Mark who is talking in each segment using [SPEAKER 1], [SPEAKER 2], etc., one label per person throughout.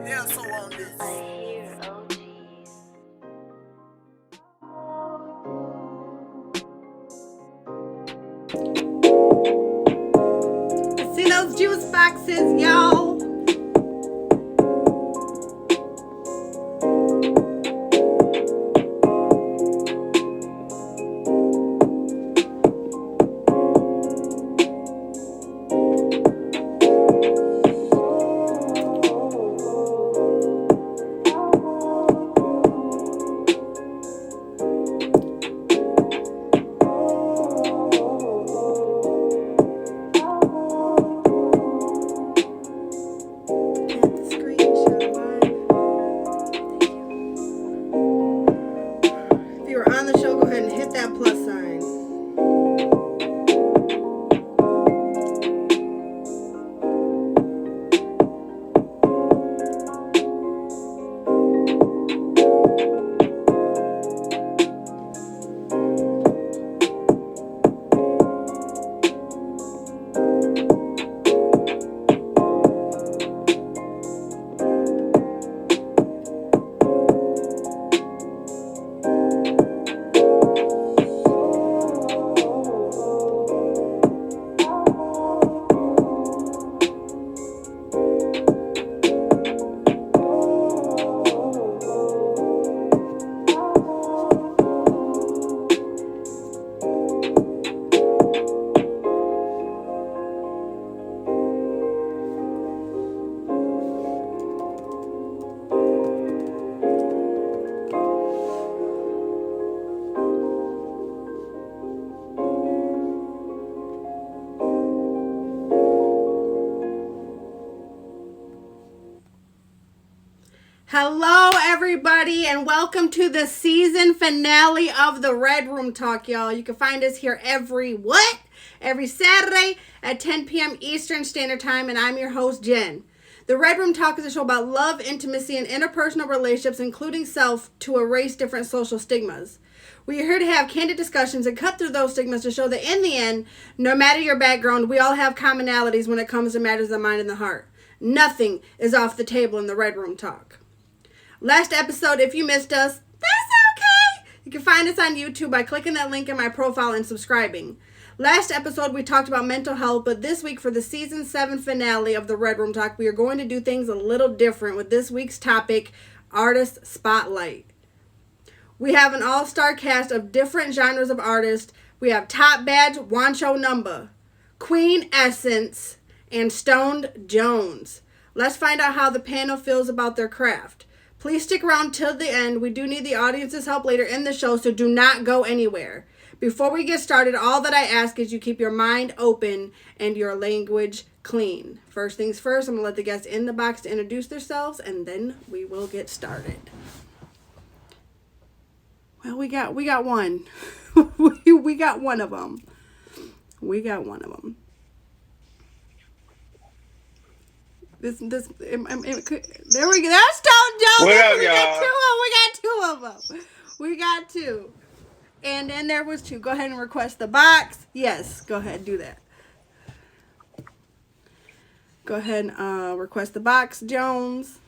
[SPEAKER 1] So on this.
[SPEAKER 2] See those juice boxes, y'all? Hello, everybody, and welcome to the season finale of the Red Room Talk, y'all. You can find us here every Saturday at 10 p.m. Eastern Standard Time, and I'm your host, Jen. The Red Room Talk is a show about love, intimacy, and interpersonal relationships, including self, to erase different social stigmas. We are here to have candid discussions and cut through those stigmas to show that in the end, no matter your background, we all have commonalities when it comes to matters of the mind and the heart. Nothing is off the table in the Red Room Talk. Last episode, if you missed us, that's okay. You can find us on YouTube by clicking that link in my profile and subscribing. Last episode, we talked about mental health, but this week for the Season 7 finale of the Red Room Talk, we are going to do things a little different with this week's topic, Artist Spotlight. We have an all-star cast of different genres of artists. We have Top Badge, Wancho Number, Queen Essence, and Stoned Jones. Let's find out how the panel feels about their craft. Please stick around till the end. We do need the audience's help later in the show, so do not go anywhere. Before we get started, all that I ask is you keep your mind open and your language clean. First things first, I'm going to let the guests in the box to introduce themselves, and then we will get started. Well, we got one. we got one of them. There we go. That's Stone Jones.
[SPEAKER 3] What up,
[SPEAKER 2] we
[SPEAKER 3] y'all?
[SPEAKER 2] got two. We got two. And then there was two. Go ahead and request the box. Yes, go ahead, do that. Go ahead and request the box, Jones.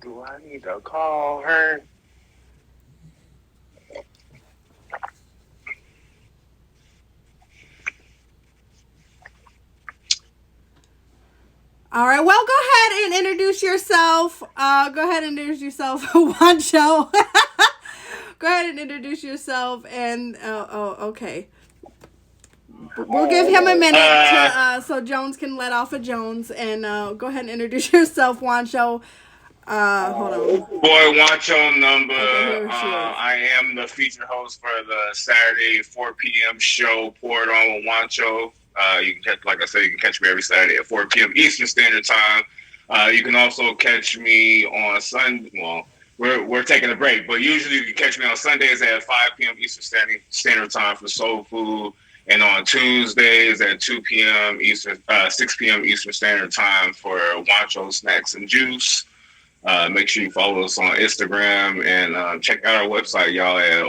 [SPEAKER 3] Do I need to call her?
[SPEAKER 2] All right, well, go ahead and introduce yourself. Wancho. Go ahead and introduce yourself. And, okay. We'll give him a minute so Jones can let off of Jones. And go ahead and introduce yourself, Wancho. Hold on.
[SPEAKER 3] Boy, Wancho Number.
[SPEAKER 2] Okay,
[SPEAKER 3] I am the feature host for the Saturday 4 p.m. show, Pour It On with Wancho. You can catch, like I said, you can catch me every Saturday at 4 p.m. Eastern Standard Time. You can also catch me on Sunday. Well, we're taking a break, but usually you can catch me on Sundays at 5 p.m. Eastern Standard Time for Soul Food, and on Tuesdays at 2 p.m. Eastern, 6 p.m. Eastern Standard Time for Wancho Snacks and Juice. Make sure you follow us on Instagram and check out our website, y'all, at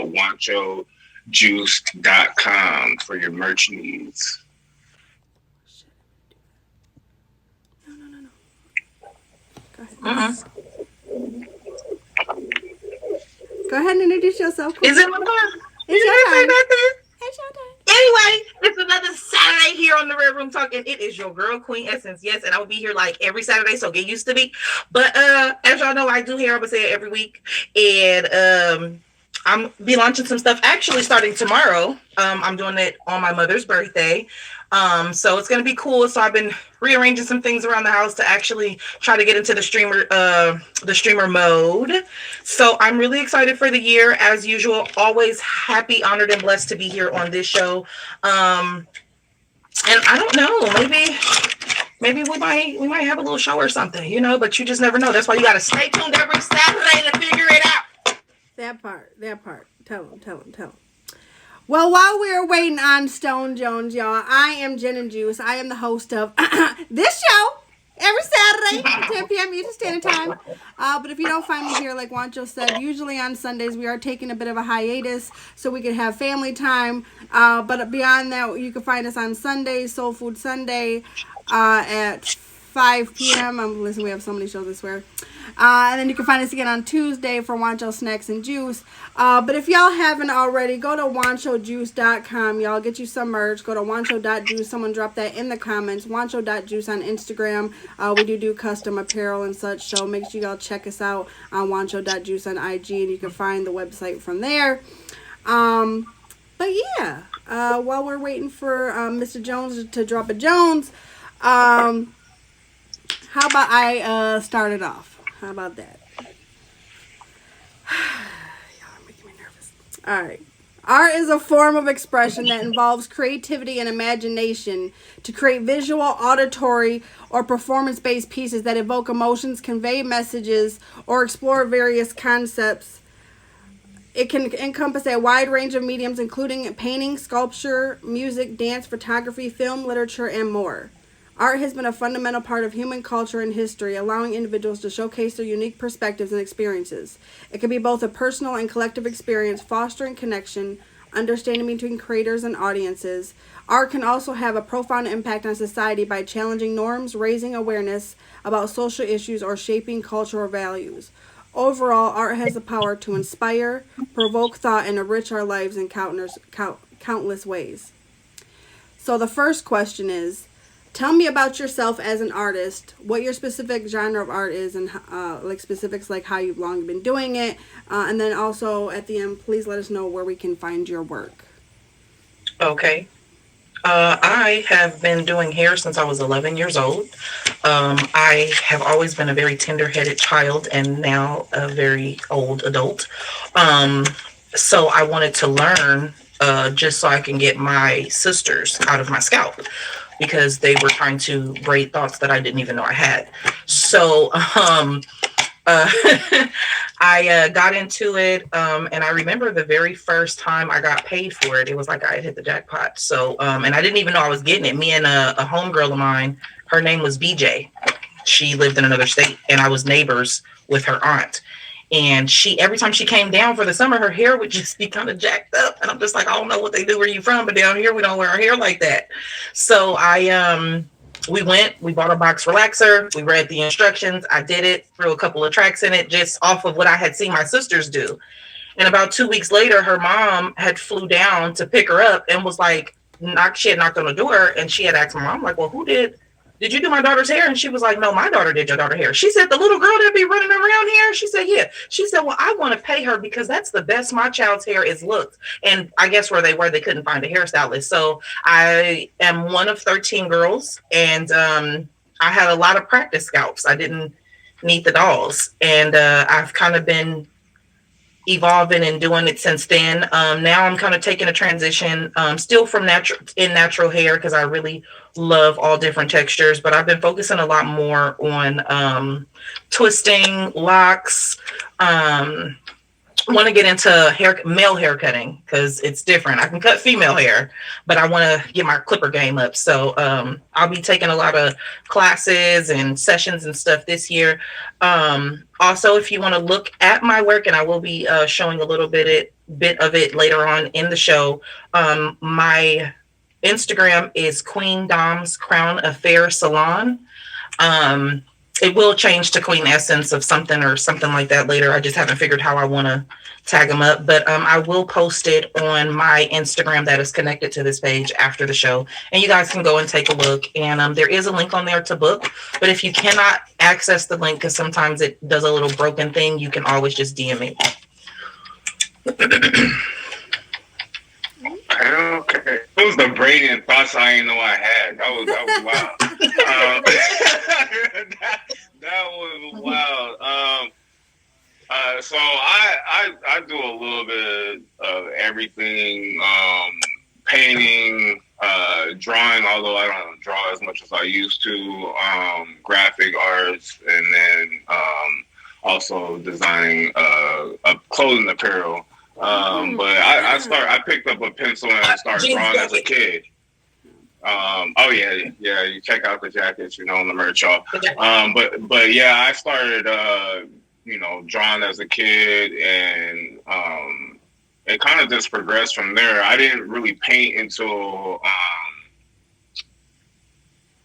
[SPEAKER 3] wanchojuice.com for your merch needs.
[SPEAKER 1] Mm-mm.
[SPEAKER 2] Go ahead and introduce yourself.
[SPEAKER 1] Is it my turn?
[SPEAKER 2] It's
[SPEAKER 1] You
[SPEAKER 2] your
[SPEAKER 1] didn't say
[SPEAKER 2] time.
[SPEAKER 1] nothing.
[SPEAKER 2] It's your time.
[SPEAKER 1] Anyway, it's another Saturday here on the Red Room Talk, and it is your girl Queen Essence. Yes, and I will be here like every Saturday, so get used to me. But as y'all know, I do hair. I'm gonna say it every week, and I'm be launching some stuff actually starting tomorrow. I'm doing it on my mother's birthday. So it's gonna be cool. So I've been rearranging some things around the house to actually try to get into the streamer mode. So I'm really excited for the year as usual. Always happy, honored, and blessed to be here on this show. And I don't know, maybe we might have a little show or something, you know, but you just never know. That's why you gotta stay tuned every Saturday to figure it out.
[SPEAKER 2] That part. Tell him. Well, while we're waiting on Stone Jones, y'all, I am Jen and Juice. I am the host of this show every Saturday at 10 p.m. Eastern Standard Time. But if you don't find me here, like Juancho said, usually on Sundays we are taking a bit of a hiatus so we can have family time. But beyond that, you can find us on Sundays, Soul Food Sunday at 5 p.m. Listen, we have so many shows, I swear. And then you can find us again on Tuesday for Wancho Snacks and Juice. But if y'all haven't already, go to wanchojuice.com. Y'all get you some merch. Go to wancho.juice. Someone drop that in the comments. Wancho.juice on Instagram. We do custom apparel and such. So make sure y'all check us out on wancho.juice on IG. And you can find the website from there. But yeah, while we're waiting for Mr. Jones to drop a Jones, how about I start it off? How about that? Y'all are making me nervous. All right. Art is a form of expression that involves creativity and imagination to create visual, auditory, or performance-based pieces that evoke emotions, convey messages, or explore various concepts. It can encompass a wide range of mediums, including painting, sculpture, music, dance, photography, film, literature, and more. Art has been a fundamental part of human culture and history, allowing individuals to showcase their unique perspectives and experiences. It can be both a personal and collective experience, fostering connection, understanding between creators and audiences. Art can also have a profound impact on society by challenging norms, raising awareness about social issues, or shaping cultural values. Overall, art has the power to inspire, provoke thought, and enrich our lives in countless ways. So the first question is, tell me about yourself as an artist, what your specific genre of art is, and like specifics like how you've long been doing it. And then also at the end, please let us know where we can find your work.
[SPEAKER 1] Okay. I have been doing hair since I was 11 years old. I have always been a very tender-headed child and now a very old adult. So I wanted to learn just so I can get my sisters out of my scalp, because they were trying to braid thoughts that I didn't even know I had. So I got into it, and I remember the very first time I got paid for it, it was like I had hit the jackpot. So, and I didn't even know I was getting it. Me and a homegirl of mine, her name was BJ. She lived in another state, and I was neighbors with her aunt. And every time she came down for the summer, her hair would just be kind of jacked up. And I'm just like, I don't know what they do where you from, but down here we don't wear our hair like that. So we bought a box relaxer. We read the instructions. I did it, threw a couple of tracks in it, just off of what I had seen my sisters do. And about 2 weeks later, her mom had flew down to pick her up and was like, she had knocked on the door, and she had asked my mom, like, well, who did you do my daughter's hair? And she was like, no, my daughter did your daughter's hair. She said, the little girl that be running around here? She said, yeah. She said, well, I want to pay her because that's the best my child's hair is looked. And I guess where they were, they couldn't find a hairstylist. So I am one of 13 girls, and I had a lot of practice scalps. I didn't need the dolls. And I've kind of been evolving and doing it since then. Now I'm kind of taking a transition, still from natural hair, because I really love all different textures, but I've been focusing a lot more on twisting, locks. Want to get into male hair cutting because it's different. I can cut female hair, but I want to get my clipper game up. So I'll be taking a lot of classes and sessions and stuff this year. Also, if you want to look at my work, and I will be showing a little bit of it later on in the show, my Instagram is Queen Dom's Crown Affair Salon. It will change to Queen Essence of something or something like that later. I just haven't figured how I want to tag them up. But I will post it on my Instagram that is connected to this page after the show. And you guys can go and take a look. And there is a link on there to book. But if you cannot access the link, because sometimes it does a little broken thing, you can always just DM me.
[SPEAKER 3] Okay. It was the brilliant thoughts I didn't know I had. That was wild. That was wild. So I do a little bit of everything. Painting, drawing, although I don't draw as much as I used to. Graphic arts, and then also designing clothing apparel. But I picked up a pencil and started drawing as a kid. Oh yeah, you check out the jackets, and the merch, y'all. But yeah, I started drawing as a kid, and it kind of just progressed from there. I didn't really paint until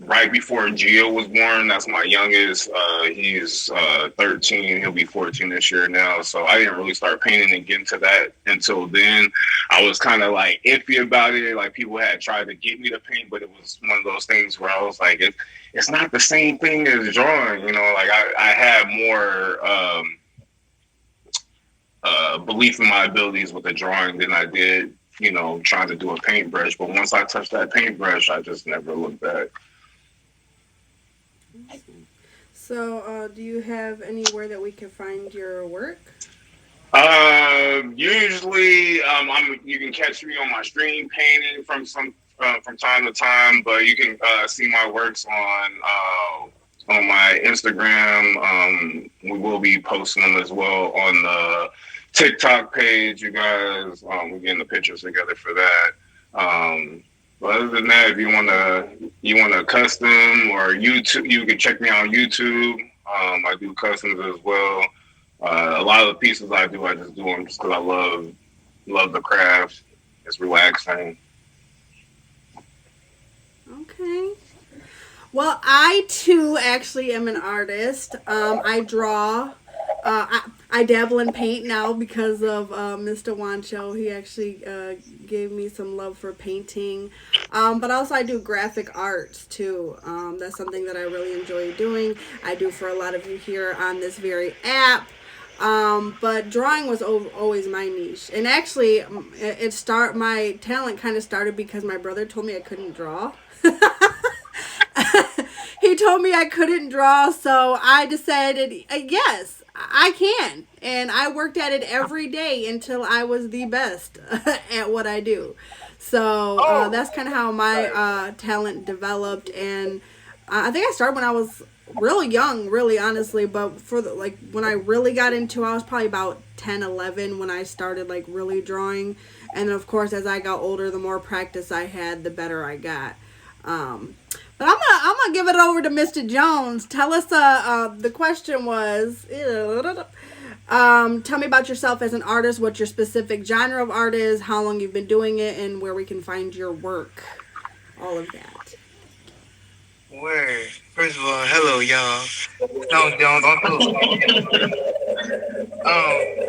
[SPEAKER 3] right before Gio was born. That's my youngest. He's 13. He'll be 14 this year now. So I didn't really start painting and get into that until then. I was kind of like iffy about it. Like people had tried to get me to paint, but it was one of those things where I was like, it's not the same thing as drawing. Like I had more belief in my abilities with the drawing than I did, trying to do a paintbrush. But once I touched that paintbrush, I just never looked back.
[SPEAKER 2] So, do you have anywhere that we can find your work?
[SPEAKER 3] Usually, you can catch me on my stream painting from time to time, but you can see my works on my Instagram. We will be posting them as well on the TikTok page. You guys, we're getting the pictures together for that. But other than that, if you want to custom or YouTube, you can check me out on YouTube. I do customs as well. A lot of the pieces I just do them just because I love the craft. It's relaxing.
[SPEAKER 2] Okay. Well, I too actually am an artist. I draw. I dabble in paint now because of Mr. Wancho. He actually gave me some love for painting. But also I do graphic arts too. That's something that I really enjoy doing. I do for a lot of you here on this very app. But drawing was always my niche. And actually, my talent kind of started because my brother told me I couldn't draw. He told me I couldn't draw, so I decided, yes, I can. And I worked at it every day until I was the best at what I do. So that's kind of how my talent developed. And I think I started when I was real young, really, honestly. But when I really got into it, I was probably about 10, 11 when I started really drawing. And then, of course, as I got older, the more practice I had, the better I got. But I'm gonna give it over to Mr. Jones. Tell us. The question was, tell me about yourself as an artist. What your specific genre of art is, how long you've been doing it, and where we can find your work. All of that.
[SPEAKER 4] Word. First of all, hello, y'all. No, Jones, I'm cool.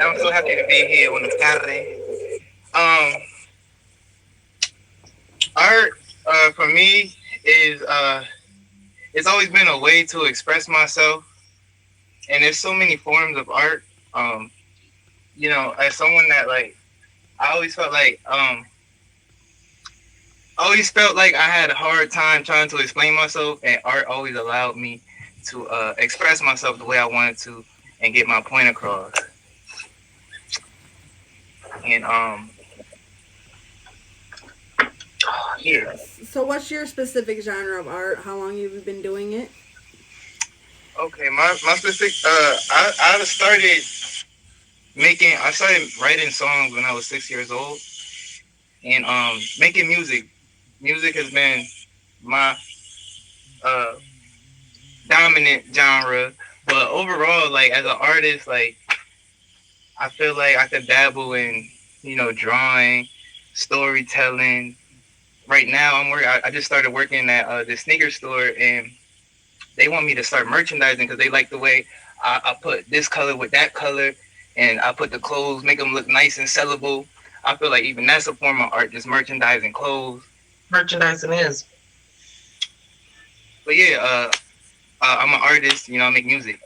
[SPEAKER 4] I'm so happy to be here on the Saturday. Art, for me, is it's always been a way to express myself, and there's so many forms of art. As someone that I always felt like I had a hard time trying to explain myself, and art always allowed me to express myself the way I wanted to and get my point across. And yeah.
[SPEAKER 2] So what's your specific genre of art? How long have you been doing it?
[SPEAKER 4] Okay, my specific I started writing songs when I was 6 years old, and making music. Music has been my dominant genre, but overall, as an artist, I feel like I could dabble in drawing, storytelling. Right now, I just started working at the sneaker store, and they want me to start merchandising because they like the way I put this color with that color, and I put the clothes, make them look nice and sellable. I feel like even that's a form of art, just merchandising clothes.
[SPEAKER 1] Merchandising is.
[SPEAKER 4] But yeah, I'm an artist. You know, I make music,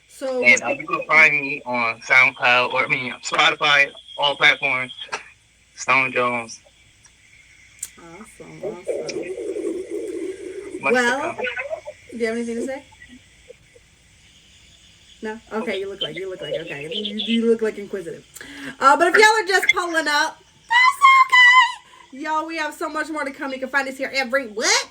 [SPEAKER 2] So,
[SPEAKER 4] and you can find me on SoundCloud or Spotify, all platforms. Stone Jones.
[SPEAKER 2] awesome, awesome.
[SPEAKER 4] Much to
[SPEAKER 2] Well,
[SPEAKER 4] come.
[SPEAKER 2] do you have anything to say? No. Okay, you look like okay. You look like inquisitive. But if y'all are just pulling up, that's okay. Yo, we have so much more to come. You can find us here every what?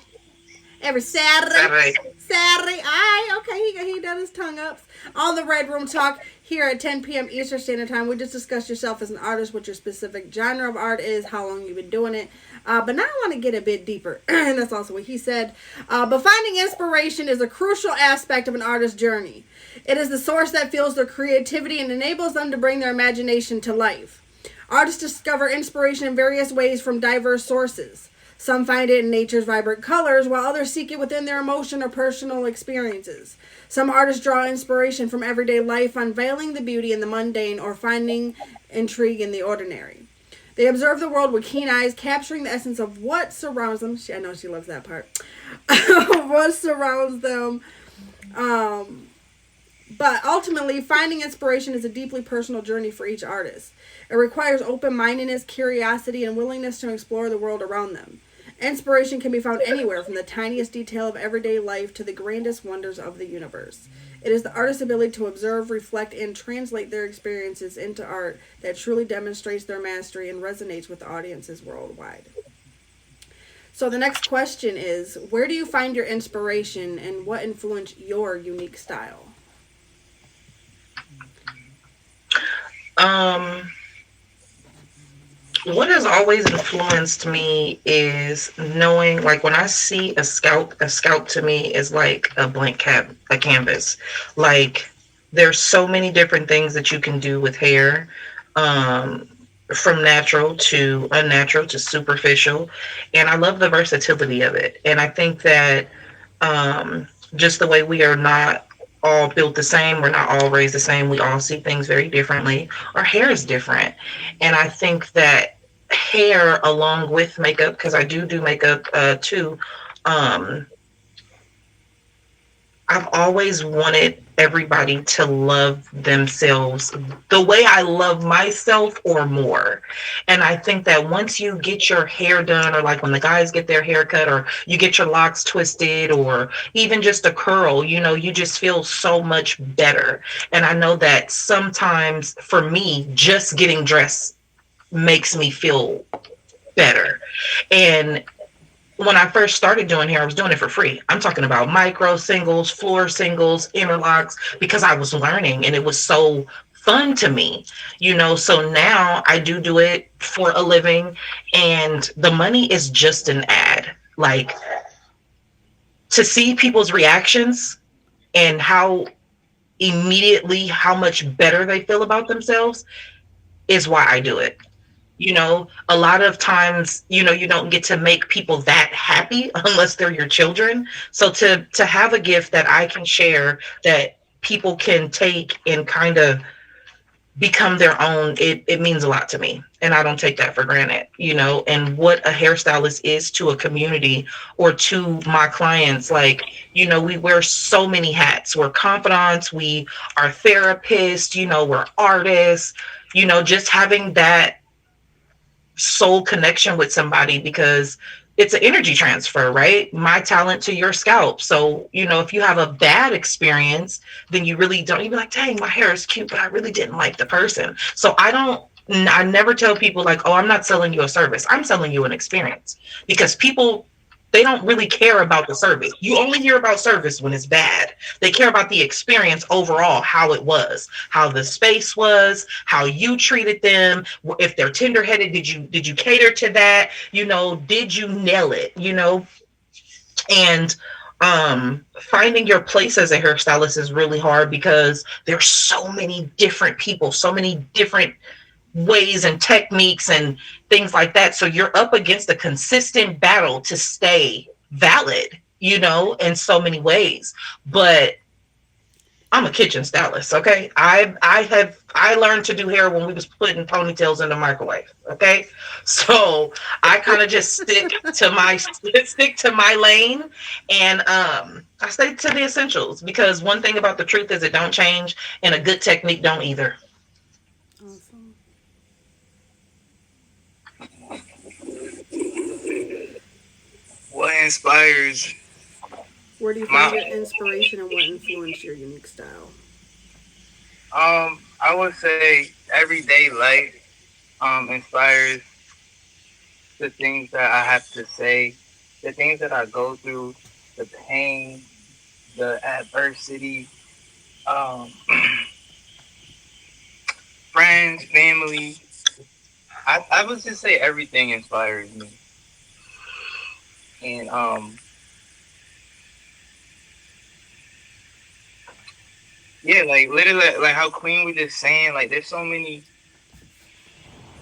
[SPEAKER 2] Every Saturday.
[SPEAKER 1] Saturday.
[SPEAKER 2] Saturday. Aye, okay, he done his tongue ups. On the Red Room Talk here at 10 p.m. Eastern Standard Time. We just discussed yourself as an artist, what your specific genre of art is, how long you've been doing it. But now I want to get a bit deeper. And that's also what he said. But finding inspiration is a crucial aspect of an artist's journey. It is the source that fuels their creativity and enables them to bring their imagination to life. Artists discover inspiration in various ways from diverse sources. Some find it in nature's vibrant colors, while others seek it within their emotion or personal experiences. Some artists draw inspiration from everyday life, unveiling the beauty in the mundane or finding intrigue in the ordinary. They observe the world with keen eyes, capturing the essence of what surrounds them. I know she loves that part. What surrounds them. But ultimately, finding inspiration is a deeply personal journey for each artist. It requires open-mindedness, curiosity, and willingness to explore the world around them. Inspiration can be found anywhere from the tiniest detail of everyday life to the grandest wonders of the universe. It is the artist's ability to observe, reflect, and translate their experiences into art that truly demonstrates their mastery and resonates with audiences worldwide. So the next question is, where do you find your inspiration and what influenced your unique style?
[SPEAKER 1] What has always influenced me is knowing, like when I see a scout to me is like a a canvas. Like there's so many different things that you can do with hair, from natural to unnatural to superficial, and I love the versatility of it. And I think that just the way we are not all built the same, we're not all raised the same, we all see things very differently. Our hair is different, and I think that hair along with makeup, because I do makeup too, I've always wanted everybody to love themselves the way I love myself or more. And I think that once you get your hair done, or like when the guys get their hair cut, or you get your locks twisted, or even just a curl, you just feel so much better. And I know that sometimes for me, just getting dressed makes me feel better. And when I first started doing hair, I was doing it for free. I'm talking about micro singles, floor singles, interlocks, because I was learning and it was so fun to me, So now I do it for a living, and the money is just an ad. Like, to see people's reactions and how much better they feel about themselves is why I do it. A lot of times, you don't get to make people that happy unless they're your children. So to have a gift that I can share, that people can take and kind of become their own, it means a lot to me. And I don't take that for granted, and what a hairstylist is to a community or to my clients. Like, we wear so many hats. We're confidants, we are therapists, we're artists, just having that soul connection with somebody, because it's an energy transfer, right? My talent to your scalp. So, if you have a bad experience, then you really don't, you'd be like, dang, my hair is cute, but I really didn't like the person. So I never tell people like, oh, I'm not selling you a service. I'm selling you an experience, because people, they don't really care about the service. You only hear about service when it's bad. They care about the experience overall, how it was, how the space was, how you treated them. If they're tender-headed, did you cater to that? Did you nail it? And finding your place as a hairstylist is really hard, because there's so many different people, so many different ways and techniques and things like that. So you're up against a consistent battle to stay valid, in so many ways. But I'm a kitchen stylist, okay? I learned to do hair when we was putting ponytails in the microwave, okay? So I kind of just stick to my lane, and I stick to the essentials, because one thing about the truth is it don't change, and a good technique don't either.
[SPEAKER 2] Awesome.
[SPEAKER 4] What inspires
[SPEAKER 2] Where do you find
[SPEAKER 4] my
[SPEAKER 2] your inspiration and what influenced your unique style?
[SPEAKER 4] I would say everyday life inspires the things that I have to say, the things that I go through, the pain, the adversity, um, friends, family. I would just say everything inspires me. And yeah, like literally like how Queen was just saying, like there's so many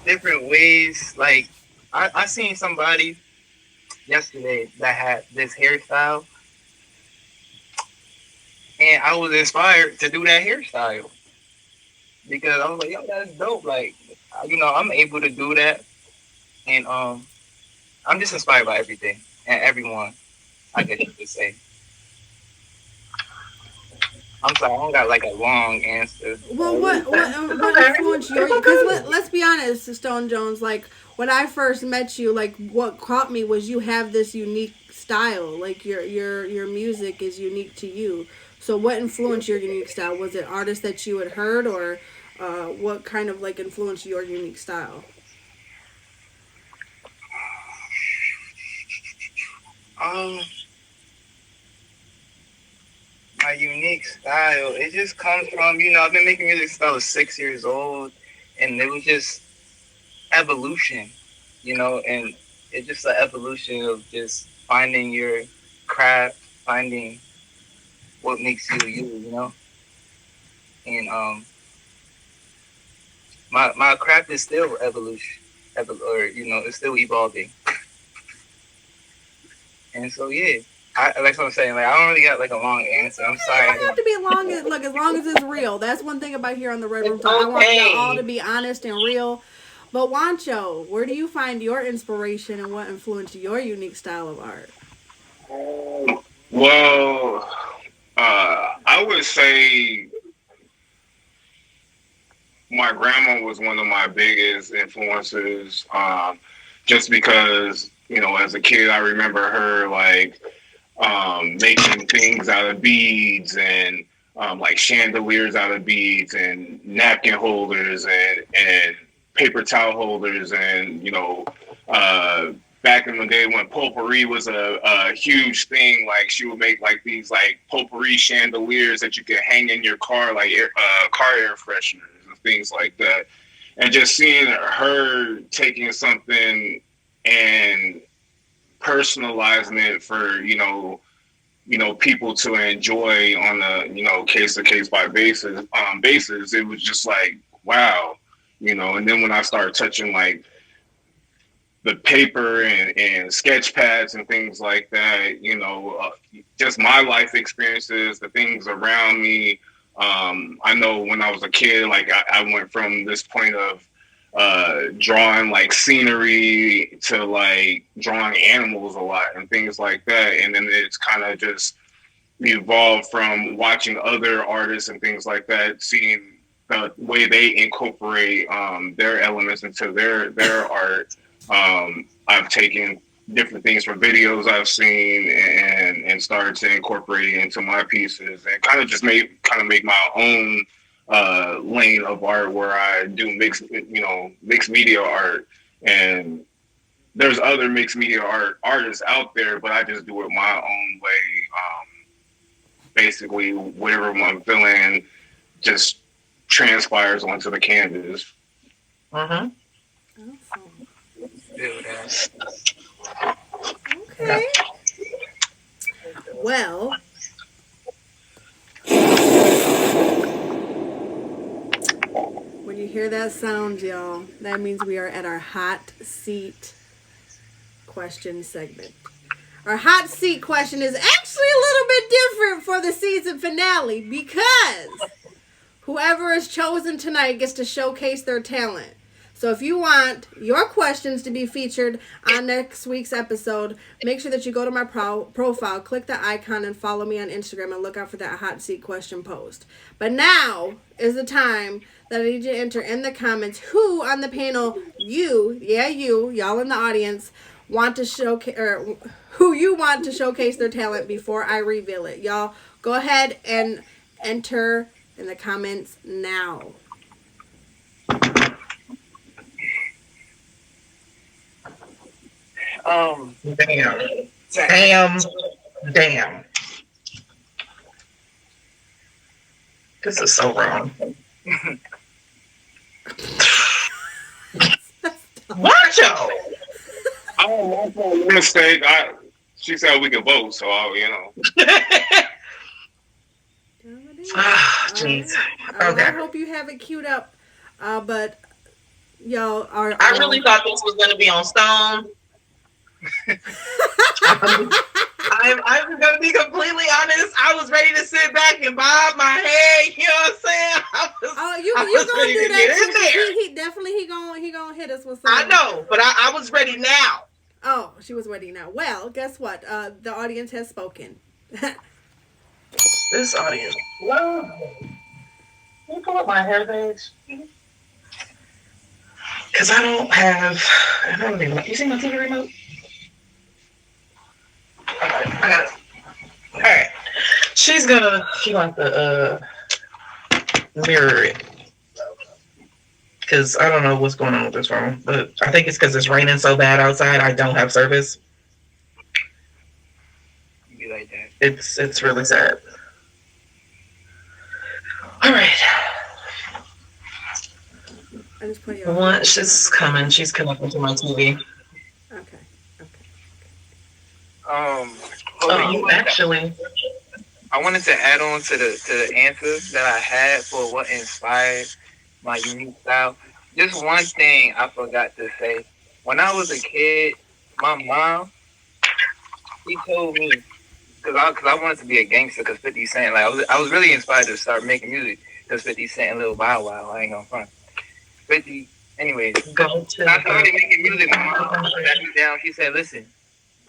[SPEAKER 4] different ways. Like I seen somebody yesterday that had this hairstyle and I was inspired to do that hairstyle because I was like, yo, that's dope. Like, I'm able to do that, and I'm just inspired by everything and everyone. I guess you could say. I'm sorry, I don't got like a long answer.
[SPEAKER 2] Well, what
[SPEAKER 1] Okay,
[SPEAKER 2] influenced your?
[SPEAKER 1] it's
[SPEAKER 2] Because
[SPEAKER 1] okay.
[SPEAKER 2] let's be honest, Stone Jones. Like when I first met you, like what caught me was you have this unique style. Like your music is unique to you. So what influenced your unique style? Was it artists that you had heard, or what kind of like influenced your unique style?
[SPEAKER 4] Um, my unique style. It just comes from I've been making music since I was 6 years old, and it was just evolution, and it's just an evolution of just finding your craft, finding what makes you you, and my craft is still evolution, or it's still evolving, and so yeah. I like what I'm saying. Like I don't really got like a long
[SPEAKER 2] It's
[SPEAKER 4] answer. I'm
[SPEAKER 2] okay. It
[SPEAKER 4] sorry. I
[SPEAKER 2] don't have
[SPEAKER 4] didn't.
[SPEAKER 2] to be long. Look, as long as it's real. That's one thing about here on the Red Room
[SPEAKER 1] It's
[SPEAKER 2] Talk. I want y'all all to
[SPEAKER 1] okay.
[SPEAKER 2] be honest and real. But Wancho, where do you find your inspiration and what influenced your unique style of art?
[SPEAKER 3] Well, I would say my grandma was one of my biggest influences. Just because as a kid, I remember her like making things out of beads and like chandeliers out of beads and napkin holders and paper towel holders and uh, back in the day when potpourri was a huge thing, like she would make like these like potpourri chandeliers that you could hang in your car, like car air fresheners and things like that. And just seeing her taking something and personalizing it for people to enjoy on a case to case by basis, it was just like wow. And then when I started touching like the paper and sketch pads and things like that, just my life experiences, the things around me. I know when I was a kid, like I went from this point of drawing like scenery to like drawing animals a lot and things like that. And then it's kind of just evolved from watching other artists and things like that, seeing the way they incorporate their elements into their art. I've taken different things from videos I've seen and started to incorporate it into my pieces and kind of just make my own lane of art where I do mixed media art. And there's other mixed media artists out there, but I just do it my own way. Basically, whatever I'm feeling just transpires onto the canvas.
[SPEAKER 1] Mm-hmm.
[SPEAKER 2] Awesome.
[SPEAKER 4] Feel that.
[SPEAKER 2] Okay. Well, when you hear that sound, y'all, that means we are at our hot seat question segment. Our hot seat question is actually a little bit different for the season finale because whoever is chosen tonight gets to showcase their talent. So if you want your questions to be featured on next week's episode, make sure that you go to my profile, click the icon, and follow me on Instagram and look out for that hot seat question post. But now is the time that I need you to enter in the comments who on the panel y'all in the audience, want to showcase, or who you want to showcase their talent before I reveal it. Y'all go ahead and enter in the comments now.
[SPEAKER 1] Damn. This is so wrong. Macho.
[SPEAKER 3] Mistake. She said we can vote, so
[SPEAKER 1] Jeez.
[SPEAKER 2] Okay. I hope you have it queued up. But y'all are.
[SPEAKER 1] I really thought this was going to be on Stone. I'm going to be completely honest. I was ready to sit back and bob my head. You know what I'm saying?
[SPEAKER 2] You gonna do that? He definitely he gonna hit us with something.
[SPEAKER 1] I know, but I was ready now.
[SPEAKER 2] Oh, she was ready now. Well, guess what? The audience has spoken.
[SPEAKER 1] This audience. Well, can you pull up my hair page? Because I don't even. You see my TV remote? Okay, I got it. All right. She wants to mirror it. Because I don't know what's going on with this phone, but I think it's because it's raining so bad outside. I don't have service.
[SPEAKER 4] You like that?
[SPEAKER 1] It's really sad. All right.
[SPEAKER 2] I just put you on.
[SPEAKER 1] Lunch is coming. She's connecting to my TV.
[SPEAKER 2] Okay.
[SPEAKER 1] Actually,
[SPEAKER 4] I wanted to add on to the answer that I had for what inspired my unique style. Just one thing I forgot to say. When I was a kid, my mom, she told me, because I wanted to be a gangster, because 50 Cent, like I was really inspired to start making music because 50 Cent and Lil Bow Wow, I ain't gonna front. 50, anyways, I started making music, my mom sat me down, she said, listen,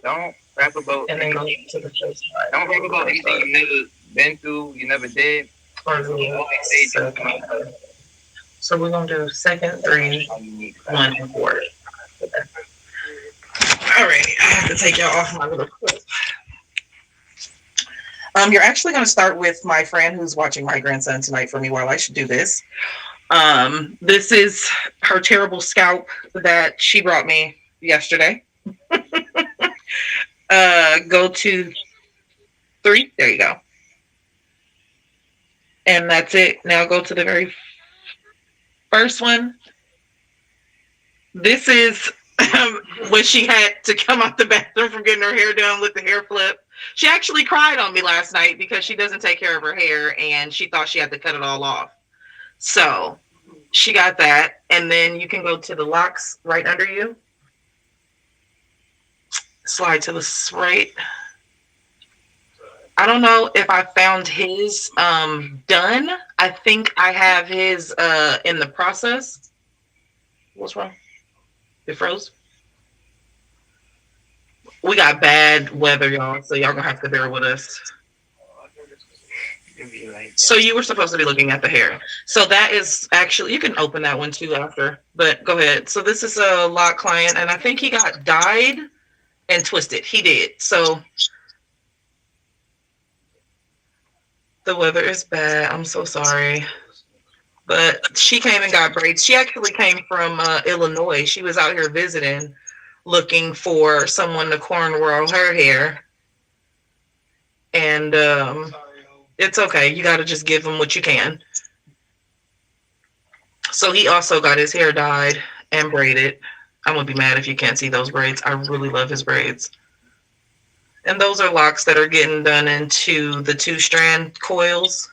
[SPEAKER 4] don't rap about anything you never been through, you never did.
[SPEAKER 1] So we're going to do second, 3, 1, and 4. Okay. All right. I have to take y'all off my little clip. You're actually going to start with my friend who's watching my grandson tonight for me while I should do this. This is her terrible scalp that she brought me yesterday. Go to 3. There you go. And that's it. Now go to the very first one. This is when she had to come out the bathroom from getting her hair done with the hair flip. She actually cried on me last night because she doesn't take care of her hair and she thought she had to cut it all off. So she got that. And then you can go to the locks right under you. Slide to the right. I don't know if I found his done. I think I have his in the process. What's wrong? It froze. We got bad weather, y'all, so y'all gonna have to bear with us. So you were supposed to be looking at the hair. So that is actually, you can open that one too after, but go ahead. So this is a lock client, and I think he got dyed and twisted. He did. So the weather is bad. I'm so sorry. But she came and got braids. She actually came from Illinois. She was out here visiting, looking for someone to cornrow her hair. And it's okay. You got to just give him what you can. So he also got his hair dyed and braided. I'm going to be mad if you can't see those braids. I really love his braids. And those are locks that are getting done into the 2-strand coils.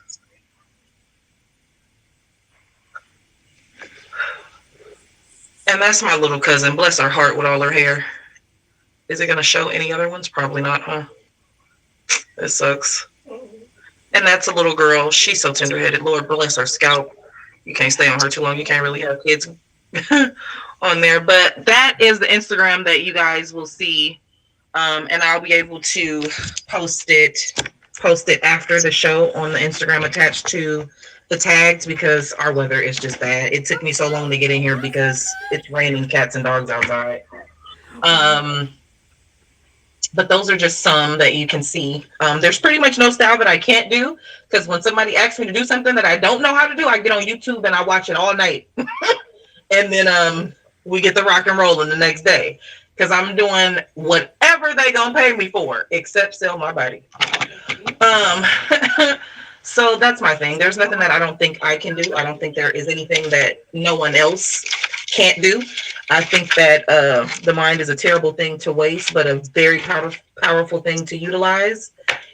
[SPEAKER 1] And that's my little cousin. Bless her heart with all her hair. Is it going to show any other ones? Probably not, huh? It sucks. And that's a little girl. She's so tender-headed. Lord bless her scalp. You can't stay on her too long. You can't really have kids on there. But that is the Instagram that you guys will see. And I'll be able to post it after the show on the Instagram attached to the tags because our weather is just bad. It took me so long to get in here because it's raining cats and dogs outside. But those are just some that you can see. There's pretty much no style that I can't do because when somebody asks me to do something that I don't know how to do, I get on YouTube and I watch it all night. And then we get the rock and rolling the next day because I'm doing whatever they gonna pay me for except sell my body. So that's my thing. There's nothing that I don't think I can do. I don't think there is anything that no one else can't do. I think that the mind is a terrible thing to waste, but a very powerful thing to utilize.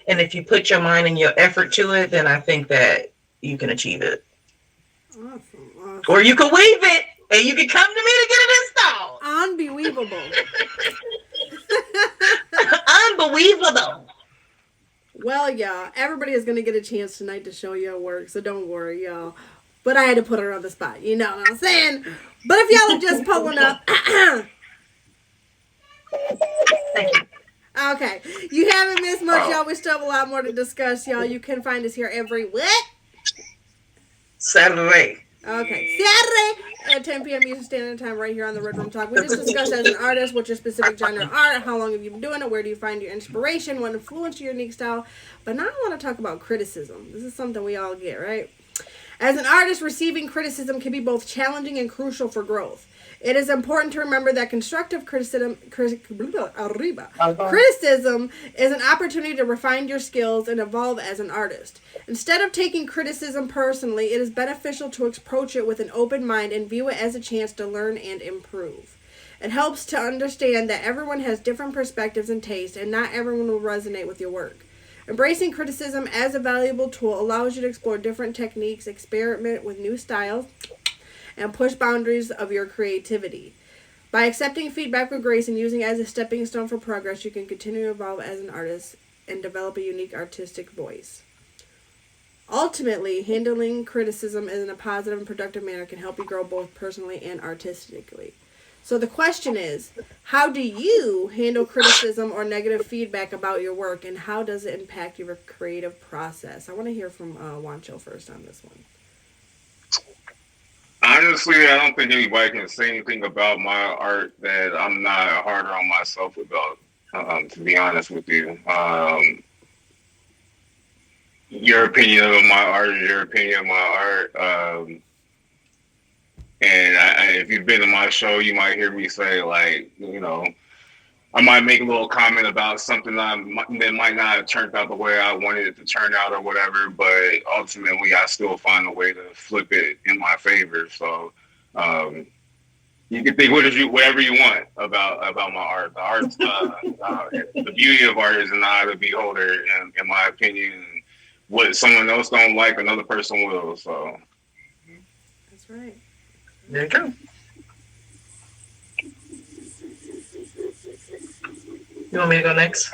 [SPEAKER 1] And if you put your mind and your effort to it, then I think that you can achieve it.
[SPEAKER 2] Awesome.
[SPEAKER 1] Or you can weave it, and you can come to me to get it installed.
[SPEAKER 2] Unbelievable.
[SPEAKER 1] Unbelievable.
[SPEAKER 2] Well, y'all, everybody is going to get a chance tonight to show your work, so don't worry, y'all. But I had to put her on the spot, you know what I'm saying? But if y'all are just pulling up, okay, you haven't missed much, y'all. We still have a lot more to discuss, y'all. You can find us here every what?
[SPEAKER 1] Saturday.
[SPEAKER 2] Okay, Saturday at 10 p.m. Eastern Standard Time right here on the Red Room Talk. We just discussed as an artist, what's your specific genre of art, how long have you been doing it, where do you find your inspiration, what influenced your unique style. But now I want to talk about criticism. This is something we all get, right? As an artist, receiving criticism can be both challenging and crucial for growth. It is important to remember that constructive criticism is an opportunity to refine your skills and evolve as an artist. Instead of taking criticism personally, it is beneficial to approach it with an open mind and view it as a chance to learn and improve. It helps to understand that everyone has different perspectives and tastes, and not everyone will resonate with your work. Embracing criticism as a valuable tool allows you to explore different techniques, experiment with new styles, and push boundaries of your creativity. By accepting feedback with grace and using it as a stepping stone for progress, you can continue to evolve as an artist and develop a unique artistic voice. Ultimately, handling criticism in a positive and productive manner can help you grow both personally and artistically. So the question is, how do you handle criticism or negative feedback about your work, and how does it impact your creative process? I want to hear from Wancho first on this one.
[SPEAKER 3] Honestly, I don't think anybody can say anything about my art that I'm not harder on myself about, to be honest with you. Your opinion of my art is your opinion of my art. And if you've been to my show, you might hear me say, like, you know, I might make a little comment about something that might not have turned out the way I wanted it to turn out or whatever, but ultimately I still find a way to flip it in my favor. So you can think whatever you want about my art. The art's the beauty of art is in the eye of the beholder, in my opinion. What someone else don't like, another person will. So
[SPEAKER 2] that's right.
[SPEAKER 1] There you go. You want me to go next?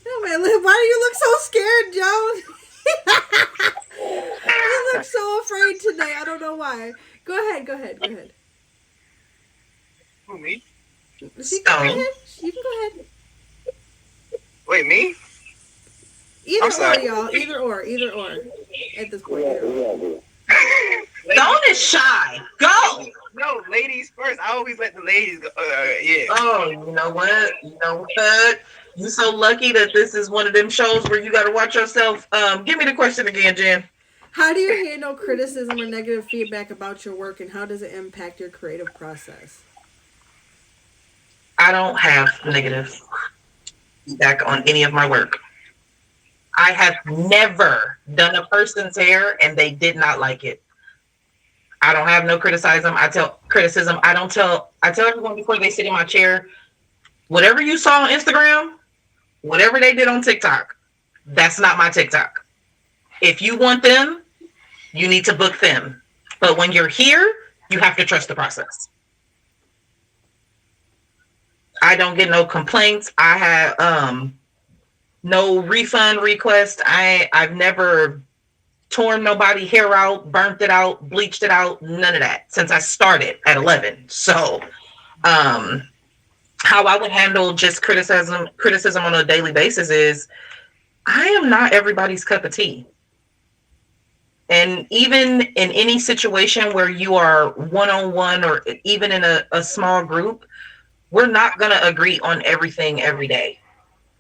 [SPEAKER 2] No, man, why do you look so scared, Joan? You look so afraid today. I don't know why. Go ahead.
[SPEAKER 4] Who, me?
[SPEAKER 2] Go ahead. You can go ahead.
[SPEAKER 4] Wait, me?
[SPEAKER 2] Either or, y'all. Either or. At this point, either or.
[SPEAKER 1] Dawn is shy. Go.
[SPEAKER 4] No, ladies first. I always let the ladies go. Yeah.
[SPEAKER 1] Oh, you know what? You're so lucky that this is one of them shows where you got to watch yourself. Give me the question again, Jen.
[SPEAKER 2] How do you handle criticism or negative feedback about your work, and how does it impact your creative process?
[SPEAKER 1] I don't have negative feedback on any of my work. I have never done a person's hair and they did not like it. I don't have no criticism. I tell everyone before they sit in my chair, whatever you saw on Instagram, whatever they did on TikTok, that's not my TikTok. If you want them, you need to book them. But when you're here, you have to trust the process. I don't get no complaints. I have no refund request. I've never torn nobody hair out, burnt it out, bleached it out, none of that since I started at 11. So, how I would handle just criticism on a daily basis is I am not everybody's cup of tea. And even in any situation where you are one on one or even in a small group, we're not going to agree on everything every day.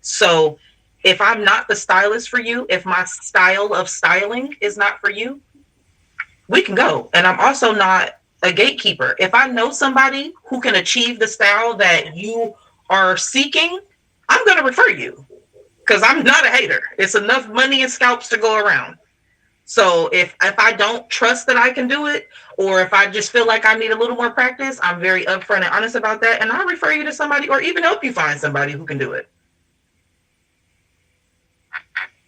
[SPEAKER 1] So if I'm not the stylist for you, if my style of styling is not for you, we can go. And I'm also not a gatekeeper. If I know somebody who can achieve the style that you are seeking, I'm going to refer you because I'm not a hater. It's enough money and scalps to go around. So if I don't trust that I can do it, or if I just feel like I need a little more practice, I'm very upfront and honest about that, and I'll refer you to somebody or even help you find somebody who can do it.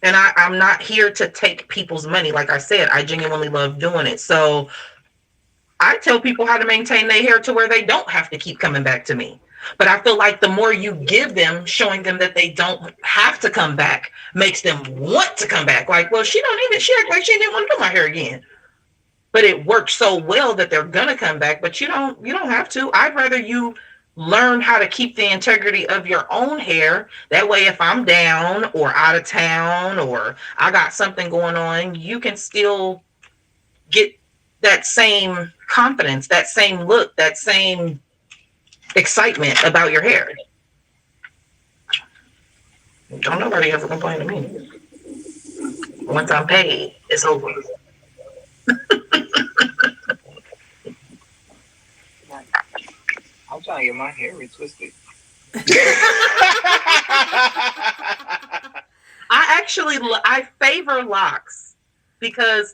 [SPEAKER 1] And I'm not here to take people's money. Like I said, I genuinely love doing it. So I tell people how to maintain their hair to where they don't have to keep coming back to me. But I feel like the more you give them, showing them that they don't have to come back, makes them want to come back. Like, well, she act like she didn't want to do my hair again. But it works so well that they're gonna come back. But you don't have to. I'd rather you learn how to keep the integrity of your own hair. That way, if I'm down or out of town or I got something going on, you can still get that same confidence, that same look, that same excitement about your hair. Don't nobody ever complain to me. Once I'm paid, it's over.
[SPEAKER 4] I'm trying to get my hair retwisted.
[SPEAKER 1] I favor locks because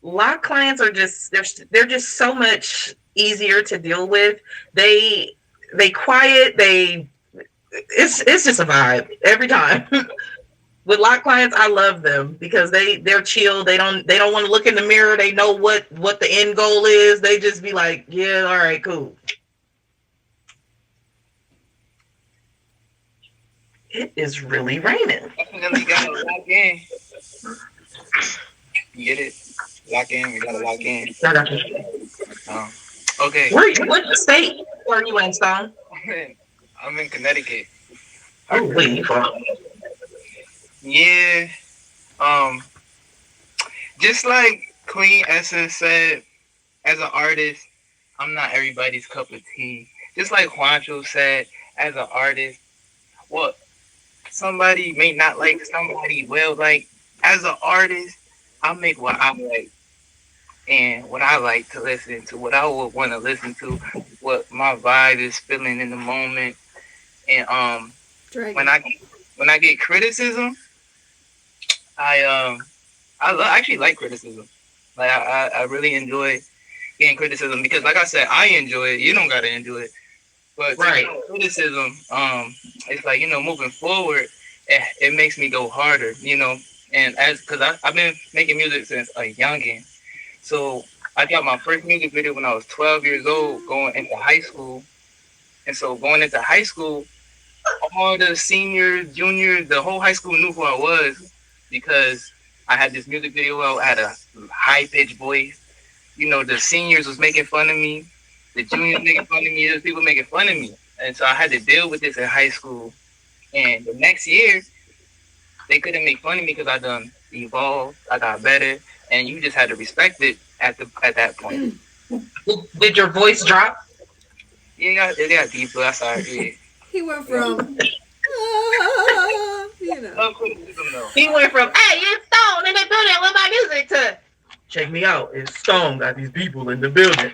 [SPEAKER 1] lock clients are they're just so much easier to deal with. They quiet, it's just a vibe every time. With lock clients, I love them because they're chill. They don't want to look in the mirror. They know what the end goal is. They just be like, yeah, all right, cool. It is really raining.
[SPEAKER 4] Definitely gotta lock in. You get it? Lock in. We gotta lock in. Okay.
[SPEAKER 1] What state are you in, Stone?
[SPEAKER 4] I'm in Connecticut.
[SPEAKER 1] Oh, where you from?
[SPEAKER 4] Yeah. Just like Queen Essence said, as an artist, I'm not everybody's cup of tea. Just like Juancho said, as an artist, what somebody may not like, somebody will like. As an artist, I make what I like and what I like to listen to, what I would want to listen to, what my vibe is feeling in the moment. And when I get criticism, I actually like criticism. Like I really enjoy getting criticism because, like I said, I enjoy it. You don't gotta enjoy it, but
[SPEAKER 1] right.
[SPEAKER 4] Criticism, it's like moving forward, it makes me go harder. And because I've been making music since a youngin, so I got my first music video when I was 12 years old, going into high school, and so going into high school, all the seniors, juniors, the whole high school knew who I was because I had this music video. I had a high pitched voice. The seniors was making fun of me, the juniors making fun of me, there's people making fun of me. And so I had to deal with this in high school. And the next year, they couldn't make fun of me because I done evolved, I got better, and you just had to respect it at that point.
[SPEAKER 1] Did your voice drop?
[SPEAKER 4] Yeah, it got deeper. That's all right. Yeah.
[SPEAKER 2] He went from,
[SPEAKER 1] He went from, hey, it's Stone in the building with my music to, check me out, it's Stone got these people in the building.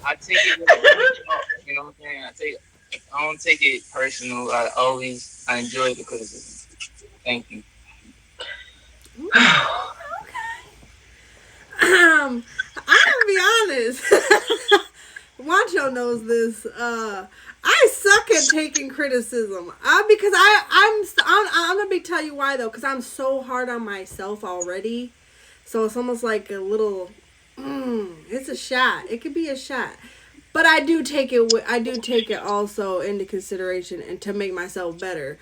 [SPEAKER 4] I take it with you know what I'm saying? I don't take it personal. I enjoy the criticism. Thank you.
[SPEAKER 2] I'm gonna be honest. Wancho knows this. I suck at taking criticism. Because I'm gonna tell you why though. Because I'm so hard on myself already. So it's almost like a little It's a shot. It could be a shot. But I do take it. I do take it also into consideration and to make myself better.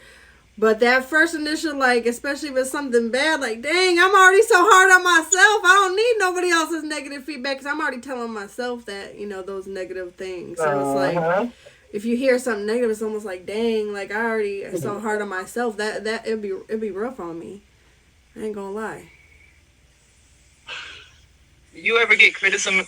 [SPEAKER 2] But that first initial, like, especially if it's something bad, like, dang, I'm already so hard on myself. I don't need nobody else's negative feedback because I'm already telling myself that, those negative things. So it's like, if you hear something negative, it's almost like, dang, like I already am so hard on myself. That it'd be rough on me. I ain't gonna lie.
[SPEAKER 4] You ever get criticism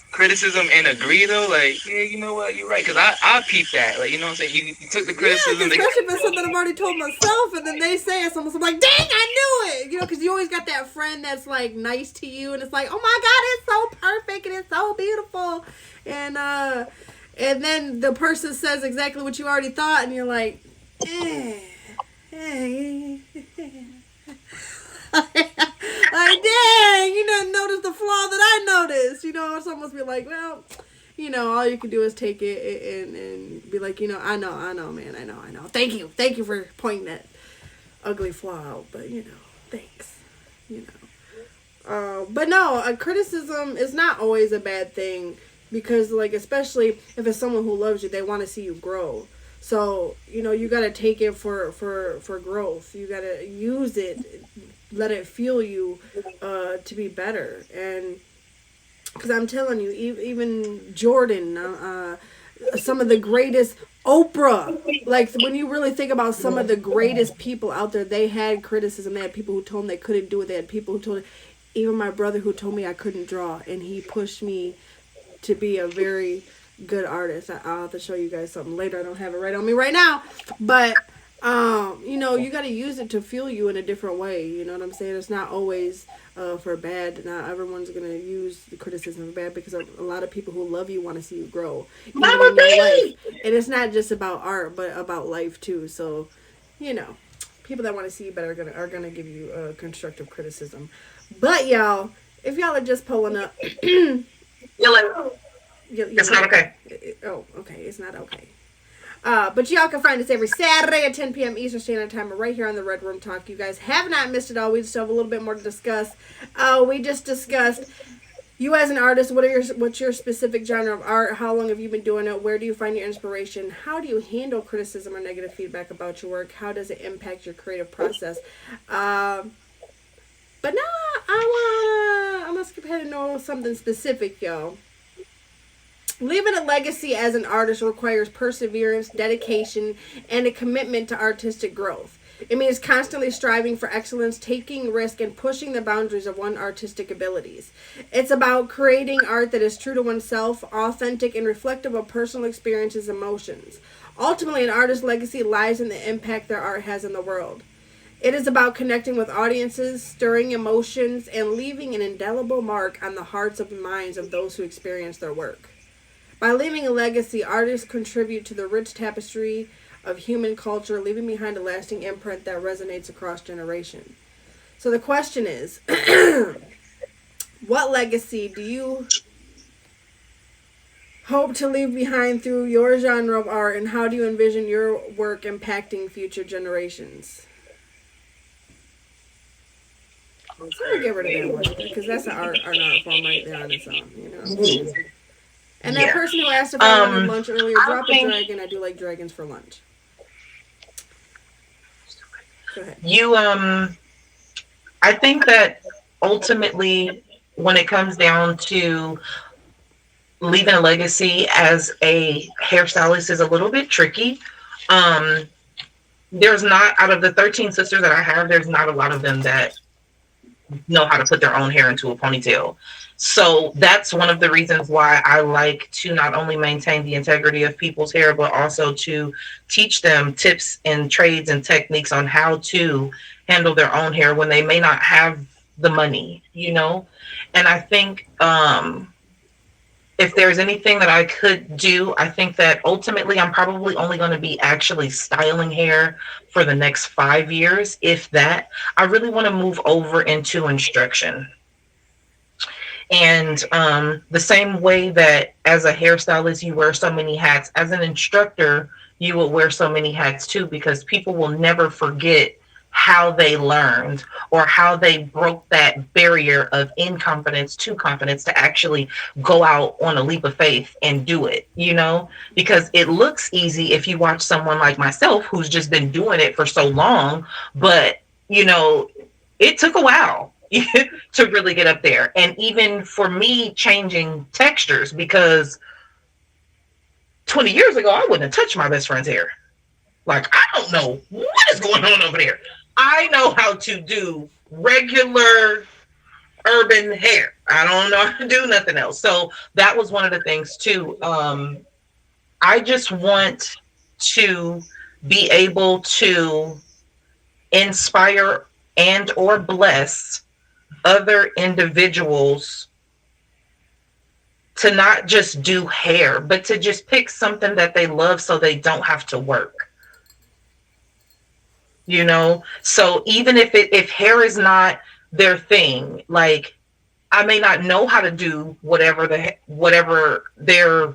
[SPEAKER 4] and agree though? Like, yeah, you know what, you're right. Cause I peep that. Like, you know what I'm saying? You took the criticism.
[SPEAKER 2] Yeah, especially if it's something I've already told myself, and then they say it, so I'm like, dang, I knew it. Because you always got that friend that's like nice to you, and it's like, oh my god, it's so perfect and it's so beautiful, and then the person says exactly what you already thought, and you're like, like, dang, you didn't notice the flaw that I noticed. It's almost be like, well, all you can do is take it and be like, I know, man, I know. Thank you for pointing that ugly flaw out, but thanks, But no, a criticism is not always a bad thing because, like, especially if it's someone who loves you, they want to see you grow. So you gotta take it for growth. You gotta use it, let it fuel you to be better. And because I'm telling you, even Jordan, some of the greatest, Oprah, like when you really think about some of the greatest people out there, they had criticism. They had people who told them they couldn't do it. They had people who told, even my brother who told me I couldn't draw, and he pushed me to be a very good artist. I'll have to show you guys something later. I don't have it right on me right now, but you got to use it to fuel you in a different way. You know what I'm saying? It's not always for bad. Not everyone's gonna use the criticism for bad, because a lot of people who love you want to see you grow in your life. And it's not just about art, but about life too. So, people that want to see you better are gonna give you constructive criticism. But y'all, if y'all are just pulling up,
[SPEAKER 1] it's not okay.
[SPEAKER 2] Okay, it's not okay. But y'all can find us every Saturday at 10 p.m. Eastern Standard Time right here on the Red Room Talk. You guys have not missed it all. We just have a little bit more to discuss. We just discussed you as an artist. What's your specific genre of art? How long have you been doing it? Where do you find your inspiration? How do you handle criticism or negative feedback about your work? How does it impact your creative process? But now I'm gonna skip ahead and know something specific, y'all. Leaving a legacy as an artist requires perseverance, dedication, and a commitment to artistic growth. It means constantly striving for excellence, taking risk, and pushing the boundaries of one's artistic abilities. It's about creating art that is true to oneself, authentic, and reflective of personal experiences and emotions. Ultimately, an artist's legacy lies in the impact their art has in the world. It is about connecting with audiences, stirring emotions, and leaving an indelible mark on the hearts and minds of those who experience their work. By leaving a legacy, artists contribute to the rich tapestry of human culture, leaving behind a lasting imprint that resonates across generations. So the question is, what legacy do you hope to leave behind through your genre of art, and how do you envision your work impacting future generations? I'm gonna get rid of that one because that's an art form right there on its own, And that person who asked if I wanted lunch earlier, drop a dragon. I do like dragons for lunch. Go ahead.
[SPEAKER 1] I think that ultimately, when it comes down to leaving a legacy as a hairstylist, is a little bit tricky. There's not, out of the 13 sisters that I have, there's not a lot of them that know how to put their own hair into a ponytail. So that's one of the reasons why I like to not only maintain the integrity of people's hair, but also to teach them tips and trades and techniques on how to handle their own hair when they may not have the money, And I think if there's anything that I could do, I think that ultimately I'm probably only going to be actually styling hair for the next 5 years, if that. I really want to move over into instruction. And the same way that as a hairstylist, you wear so many hats, as an instructor, you will wear so many hats too, because people will never forget how they learned or how they broke that barrier of incompetence to confidence to actually go out on a leap of faith and do it, because it looks easy if you watch someone like myself who's just been doing it for so long, but it took a while to really get up there. And even for me changing textures, because 20 years ago I wouldn't have touched my best friend's hair. Like, I don't know what is going on over there. I know how to do regular urban hair. I don't know how to do nothing else. So that was one of the things too. I just want to be able to inspire and or bless other individuals to not just do hair, but to just pick something that they love so they don't have to work. So even if hair is not their thing, like, I may not know how to do whatever their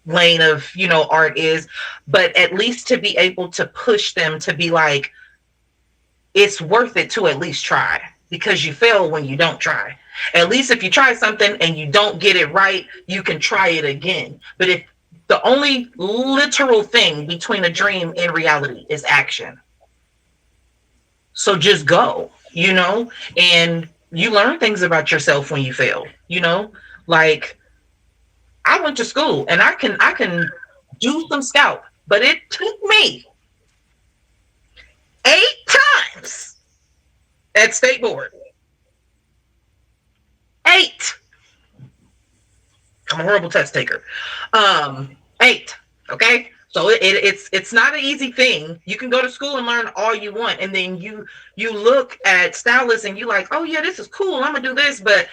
[SPEAKER 1] lane of art is, but at least to be able to push them to be like, it's worth it to at least try, because you fail when you don't try. At least if you try something and you don't get it right, you can try it again. But if the only literal thing between a dream and reality is action, so just go, and you learn things about yourself when you fail, like, I went to school and I can do some scout, but it took me 8 times at state board. 8. I'm a horrible test taker. 8. Okay. So it's not an easy thing. You can go to school and learn all you want, and then you look at stylists and you like, oh yeah, this is cool, I'm gonna do this. But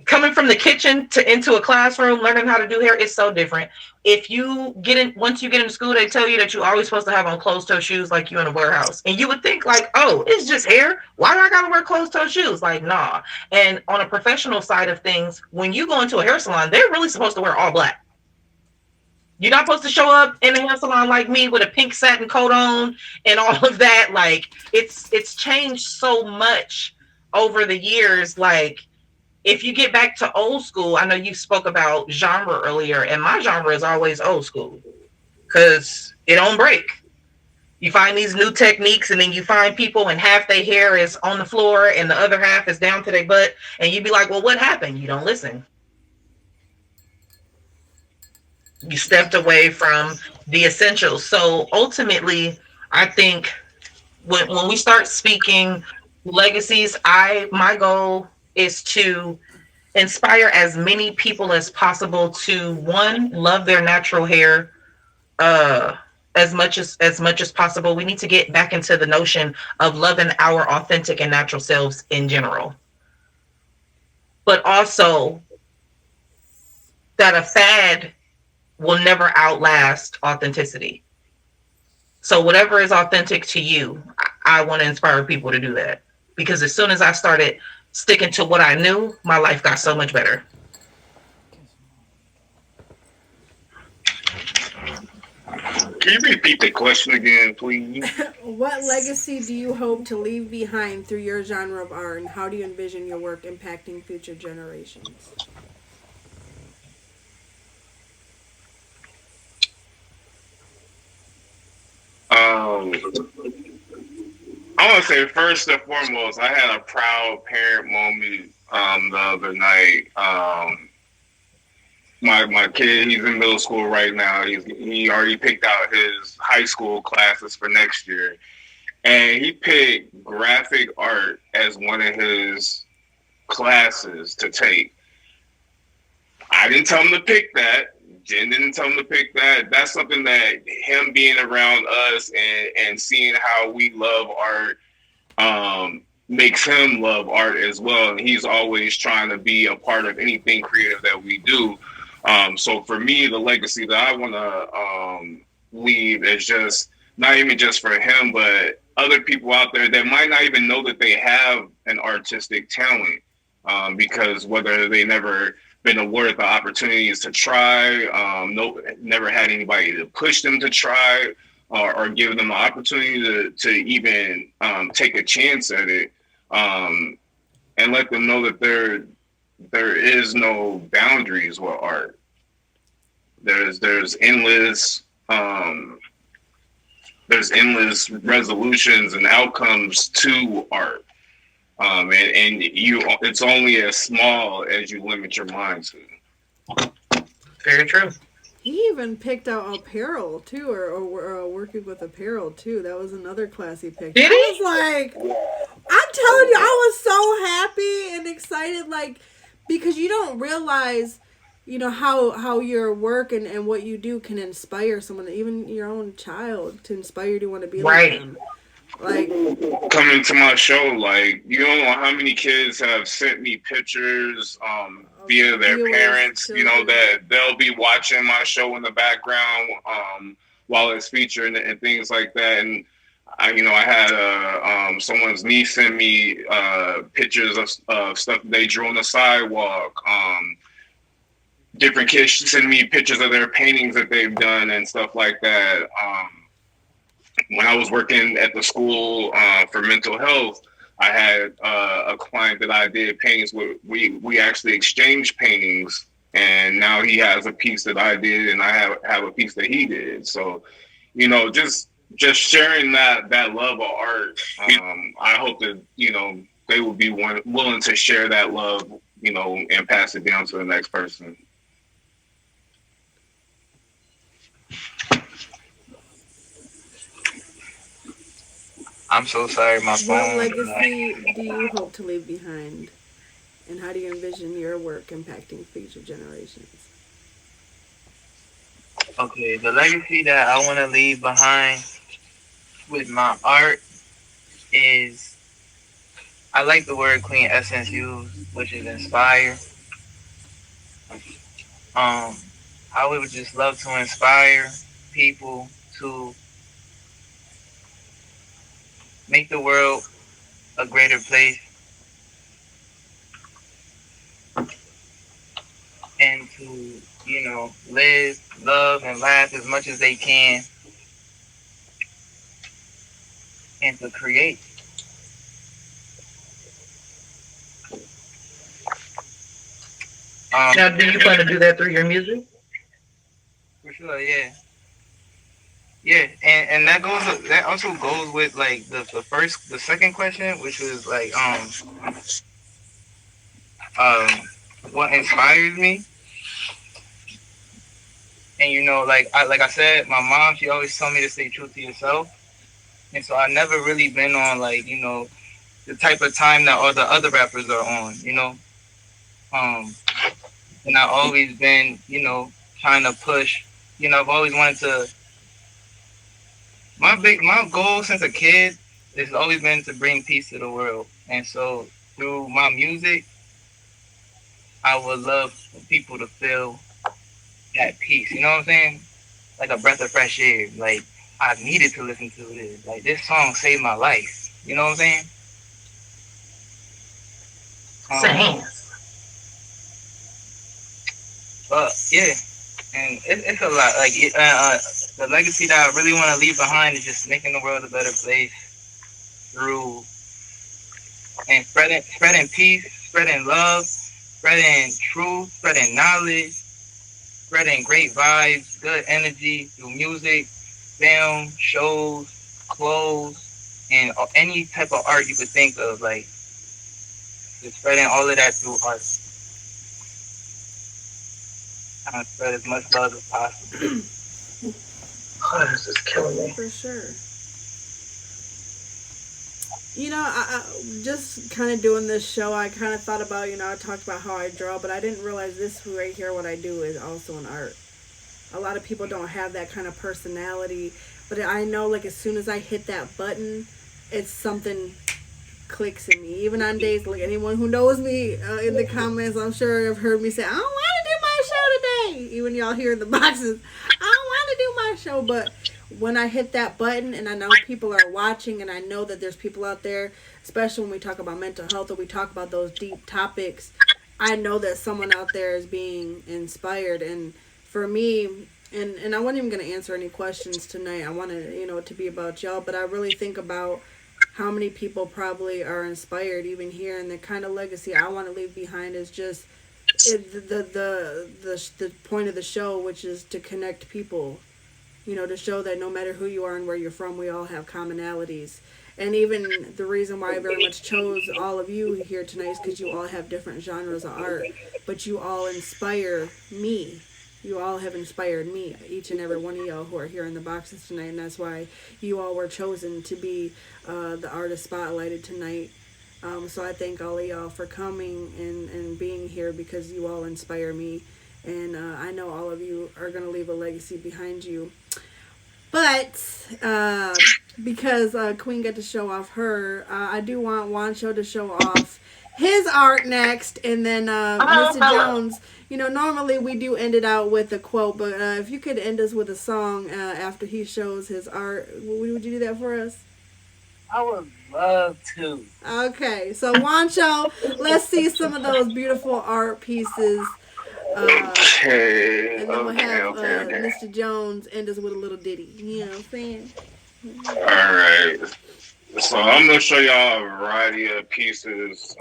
[SPEAKER 1] coming from the kitchen into a classroom, learning how to do hair is so different. If you once you get into school, they tell you that you're always supposed to have on closed toe shoes like you in a warehouse. And you would think like, oh, it's just hair. Why do I gotta wear closed toe shoes? Like, nah. And on a professional side of things, when you go into a hair salon, they're really supposed to wear all black. You're not supposed to show up in a hair salon like me with a pink satin coat on and all of that. Like, it's changed so much over the years. Like, if you get back to old school, I know you spoke about genre earlier, and my genre is always old school because it don't break. You find these new techniques, and then you find people and half their hair is on the floor and the other half is down to their butt, and you'd be like, well, what happened? You don't listen. You stepped away from the essentials. So ultimately, I think when we start speaking legacies, my goal is to inspire as many people as possible to, one, love their natural hair as much as possible. We need to get back into the notion of loving our authentic and natural selves in general, but also that a fad will never outlast authenticity. So whatever is authentic to you, I want to inspire people to do that, because as soon as I started sticking to what I knew, my life got so much better.
[SPEAKER 3] Can you repeat the question again, please?
[SPEAKER 2] What legacy do you hope to leave behind through your genre of art, and how do you envision your work impacting future generations?
[SPEAKER 3] I want to say first and foremost, I had a proud parent moment the other night. My kid, he's in middle school right now. He already picked out his high school classes for next year, and he picked graphic art as one of his classes to take. I didn't tell him to pick that. Jen didn't tell him to pick that. That's something that him being around us and seeing how we love art makes him love art as well. And he's always trying to be a part of anything creative that we do. So for me, the legacy that I want to leave is just not even just for him, but other people out there that might not even know that they have an artistic talent, because whether they never been awarded the opportunities to try, never had anybody to push them to try, or give them the opportunity to even take a chance at it, um, and let them know that there is no boundaries with art. There's endless there's endless resolutions and outcomes to art, and you it's only as small as you limit your mind to.
[SPEAKER 1] Very true.
[SPEAKER 2] He even picked out apparel too, or working with apparel too. That was another class he picked.
[SPEAKER 1] Did
[SPEAKER 2] I
[SPEAKER 1] he?
[SPEAKER 2] was like, I'm telling you, I was so happy and excited, like, because you don't realize, how your work and what you do can inspire someone, even your own child, to inspire you to want to be like
[SPEAKER 1] Right.
[SPEAKER 2] them. Like,
[SPEAKER 3] Coming to my show, like you don't know how many kids have sent me pictures via their
[SPEAKER 2] viewers,
[SPEAKER 3] parents. You know
[SPEAKER 2] children.
[SPEAKER 3] that they'll be watching my show in the background while it's featured and things like that. And I had someone's niece send me pictures of stuff they drew on the sidewalk. Different kids send me pictures of their paintings that they've done and stuff like that. When I was working at the school for mental health, I had a client that I did paintings with. We actually exchanged paintings, and now he has a piece that I did, and I have a piece that he did. So, just sharing that love of art. I hope that they will be willing to share that love, and pass it down to the next person.
[SPEAKER 4] I'm so sorry, my
[SPEAKER 2] What
[SPEAKER 4] phone.
[SPEAKER 2] legacy do you hope to leave behind, and how do you envision your work impacting future generations?
[SPEAKER 4] Okay, the legacy that I want to leave behind with my art is I like the word clean essence used, which is inspire. Um, I would just love to inspire people to make the world a greater place and to, live, love, and laugh as much as they can and to create.
[SPEAKER 1] Now, do you plan to do that through your music?
[SPEAKER 4] For sure, yeah. Yeah, and that also goes with like the second question, which was like um what inspires me. And like I said, my mom, she always told me to stay true to yourself. And so I never really been on like, the type of time that all the other rappers are on. Um and I always been, trying to push, I've always wanted to my goal since a kid has always been to bring peace to the world. And so through my music, I would love for people to feel that peace. You know what I'm saying? Like a breath of fresh air. Like I needed to listen to this. Like this song saved my life. You know what I'm saying? Um,
[SPEAKER 1] Same.
[SPEAKER 4] but yeah, and it's a lot. Like the legacy that I really want to leave behind is just making the world a better place through and spreading peace, spreading love, spreading truth, spreading knowledge, spreading great vibes, good energy through music, film, shows, clothes, and any type of art you could think of. Like just spreading all of that through art. Trying to spread as much love as possible.
[SPEAKER 1] Oh, this is killing me.
[SPEAKER 2] For sure. Just kind of doing this show, I kind of thought about, I talked about how I draw, but I didn't realize this right here, what I do, is also an art. A lot of people don't have that kind of personality, but I know, like, as soon as I hit that button, it's something clicks in me. Even on days, like, anyone who knows me in the comments, I'm sure have heard me say, I don't want to do my show today. Even y'all hear in the boxes, I don't want to do my show, but when I hit that button and I know people are watching and I know that there's people out there, especially when we talk about mental health or we talk about those deep topics, I know that someone out there is being inspired. And for me, and I wasn't even gonna answer any questions tonight. I wanted, to be about y'all, but I really think about how many people probably are inspired even here, and the kind of legacy I want to leave behind is just the point of the show, which is to connect people. To show that no matter who you are and where you're from, we all have commonalities. And even the reason why I very much chose all of you here tonight is because you all have different genres of art, but you all inspire me. You all have inspired me, each and every one of y'all who are here in the boxes tonight, and that's why you all were chosen to be the artist spotlighted tonight. So I thank all of y'all for coming and being here because you all inspire me. And I know all of you are going to leave a legacy behind you. But because Queen got to show off her, I do want Wancho to show off his art next. And then Mr. Jones, normally we do end it out with a quote. But if you could end us with a song after he shows his art, would you do that for us?
[SPEAKER 4] I would love to.
[SPEAKER 2] Okay, so Wancho, let's see some of those beautiful art pieces.
[SPEAKER 3] Okay.
[SPEAKER 2] And then we'll have
[SPEAKER 3] Okay.
[SPEAKER 2] Mr. Jones end us with a little ditty. You know what I'm saying?
[SPEAKER 3] All right. So I'm gonna show y'all a variety of pieces.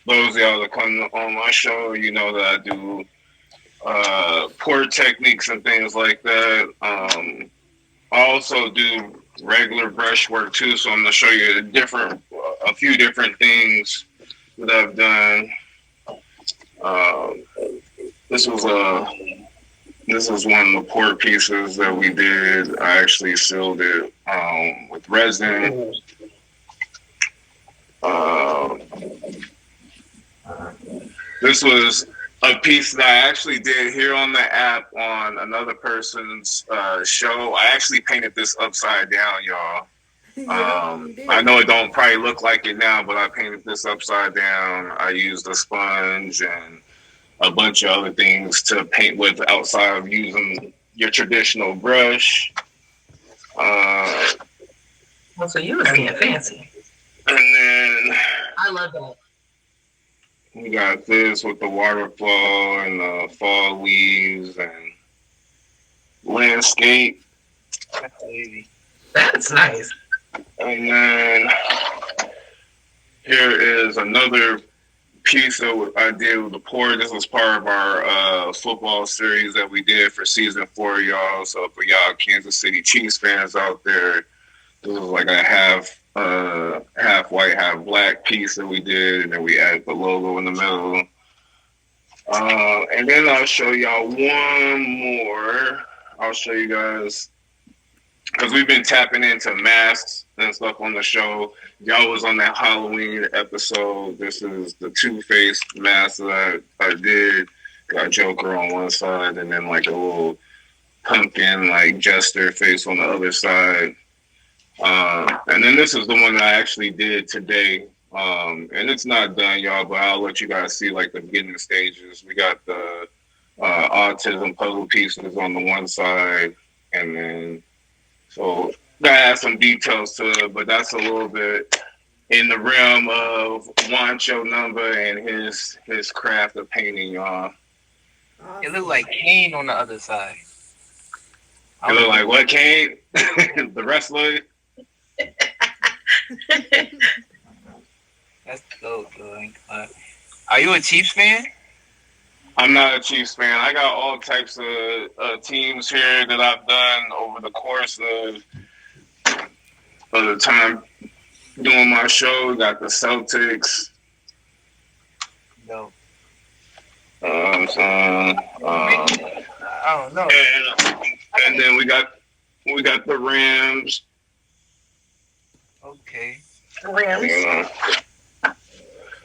[SPEAKER 3] Those of y'all that come on my show, you know that I do pour techniques and things like that. I also do regular brush work too, so I'm gonna show you a few different things that I've done. This was one of the pour pieces that we did. I actually sealed it with resin. This was a piece that I actually did here on the app on another person's show. I actually painted this upside down, y'all. I know it don't probably look like it now, but I painted this upside down. I used a sponge and a bunch of other things to paint with outside of using your traditional brush.
[SPEAKER 1] So you was being fancy.
[SPEAKER 3] And then
[SPEAKER 1] I love that.
[SPEAKER 3] we got this with the waterfall and the fall leaves and landscape.
[SPEAKER 1] That's nice.
[SPEAKER 3] And then here is another piece that I did with the pour. This was part of our football series that we did for season 4, y'all. So for y'all Kansas City Chiefs fans out there, this was like a half white, half black piece that we did, and then we added the logo in the middle. And then I'll show y'all one more. I'll show you guys, because we've been tapping into masks and stuff on the show. Y'all was on that Halloween episode. This is the Two-Face mask that I did. Got Joker on one side and then like a little pumpkin like jester face on the other side. And then this is the one that I actually did today. And it's not done, y'all, but I'll let you guys see like the beginning stages. We got the autism puzzle pieces on the one side, and then so that has some details to it, but that's a little bit in the realm of Wancho Number and his craft of painting, y'all.
[SPEAKER 2] Awesome.
[SPEAKER 4] It looked like Kane on the other side.
[SPEAKER 3] It looked like what, Kane? The wrestler?
[SPEAKER 4] That's dope, though. Are you a Chiefs fan?
[SPEAKER 3] I'm not a Chiefs fan. I got all types of teams here that I've done over the course of the time doing my show. We got the Celtics.
[SPEAKER 4] No.
[SPEAKER 3] I
[SPEAKER 4] don't know.
[SPEAKER 3] And then we got the Rams.
[SPEAKER 4] Okay.
[SPEAKER 1] Rams.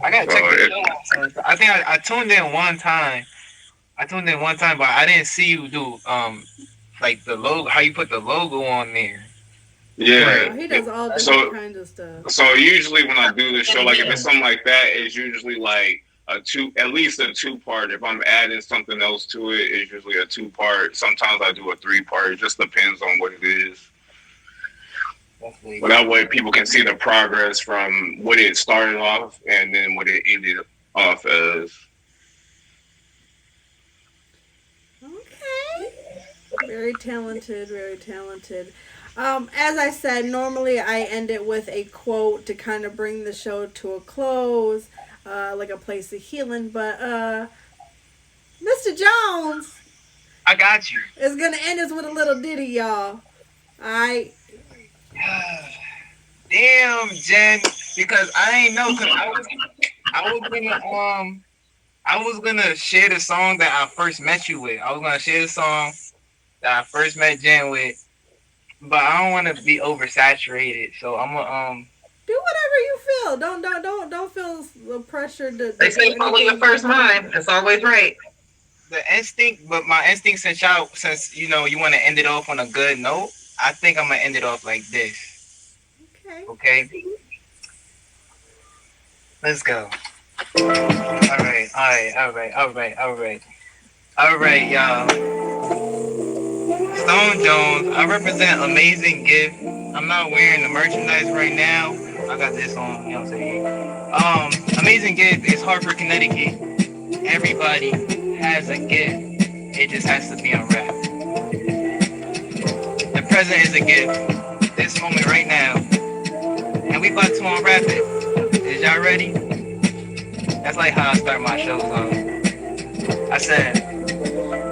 [SPEAKER 4] I gotta check the show. I think I tuned in one time. But I didn't see you do like the logo. How you put the logo on there?
[SPEAKER 3] Yeah.
[SPEAKER 2] He does all different kinds of stuff.
[SPEAKER 3] So usually when I do the show, like if it's something like that, it's usually like at least a 2-part. If I'm adding something else to it, it's usually a 2-part. Sometimes I do a 3-part. It just depends on what it is. But that way people can see the progress from what it started off and then what it ended off as.
[SPEAKER 2] Okay. Very talented, very talented. As I said, normally I end it with a quote to kind of bring the show to a close, like a place of healing. But Mr. Jones
[SPEAKER 4] I got you.
[SPEAKER 2] is gonna end us with a little ditty, y'all. Alright.
[SPEAKER 4] Damn, Jen, because I ain't know, cause I was gonna I was gonna share the song that I first met you with. I was gonna share the song that I first met Jen with, but I don't want to be oversaturated. So I'm gonna
[SPEAKER 2] Do whatever you feel. Don't feel the pressure
[SPEAKER 1] They
[SPEAKER 2] to
[SPEAKER 1] say
[SPEAKER 2] do
[SPEAKER 1] follow your
[SPEAKER 2] anything.
[SPEAKER 1] first mind. That's always right.
[SPEAKER 4] the instinct, but my instinct since you know you want to end it off on a good note, I think I'm gonna end it off like this.
[SPEAKER 2] Okay.
[SPEAKER 4] Okay, let's go. All right, y'all. Stone Jones, I represent Amazing Gift. I'm not wearing the merchandise right now. I got this on, you know what I'm saying? Amazing Gift is Hartford, Connecticut. Everybody has a gift. It just has to be unwrapped. The present is a gift. This moment right now. And we about to unwrap it. Is y'all ready? That's like how I start my shows off. I said,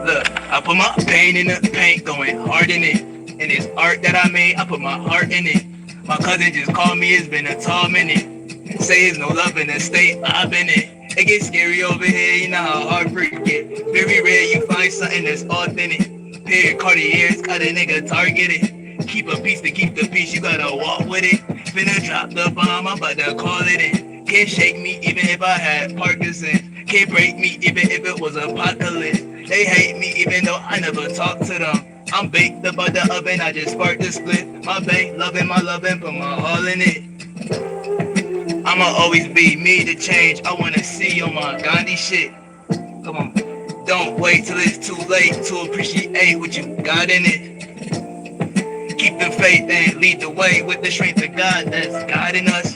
[SPEAKER 4] look, I put my pain in the paint, going hard in it. And this art that I made, I put my heart in it. My cousin just called me, it's been a tall minute. Say it's no love in the state, I've been it. It gets scary over here, you know how heartbreak get. Very rare you find something that's authentic. Pair of Cartiers, got a nigga targeted. Keep a piece to keep the peace, you gotta walk with it. Finna drop the bomb, I'm about to call it in. Can't shake me even if I had Parkinson's. Can't break me even if it was apocalypse. They hate me even though I never talk to them. I'm baked about the oven, I just sparked the split. My bank, my loving, put my all in it. I'ma always be me to change. I wanna see on my Gandhi shit. Come on. Don't wait till it's too late to appreciate what you got in it. Keep the faith and lead the way with the strength of God that's guiding us.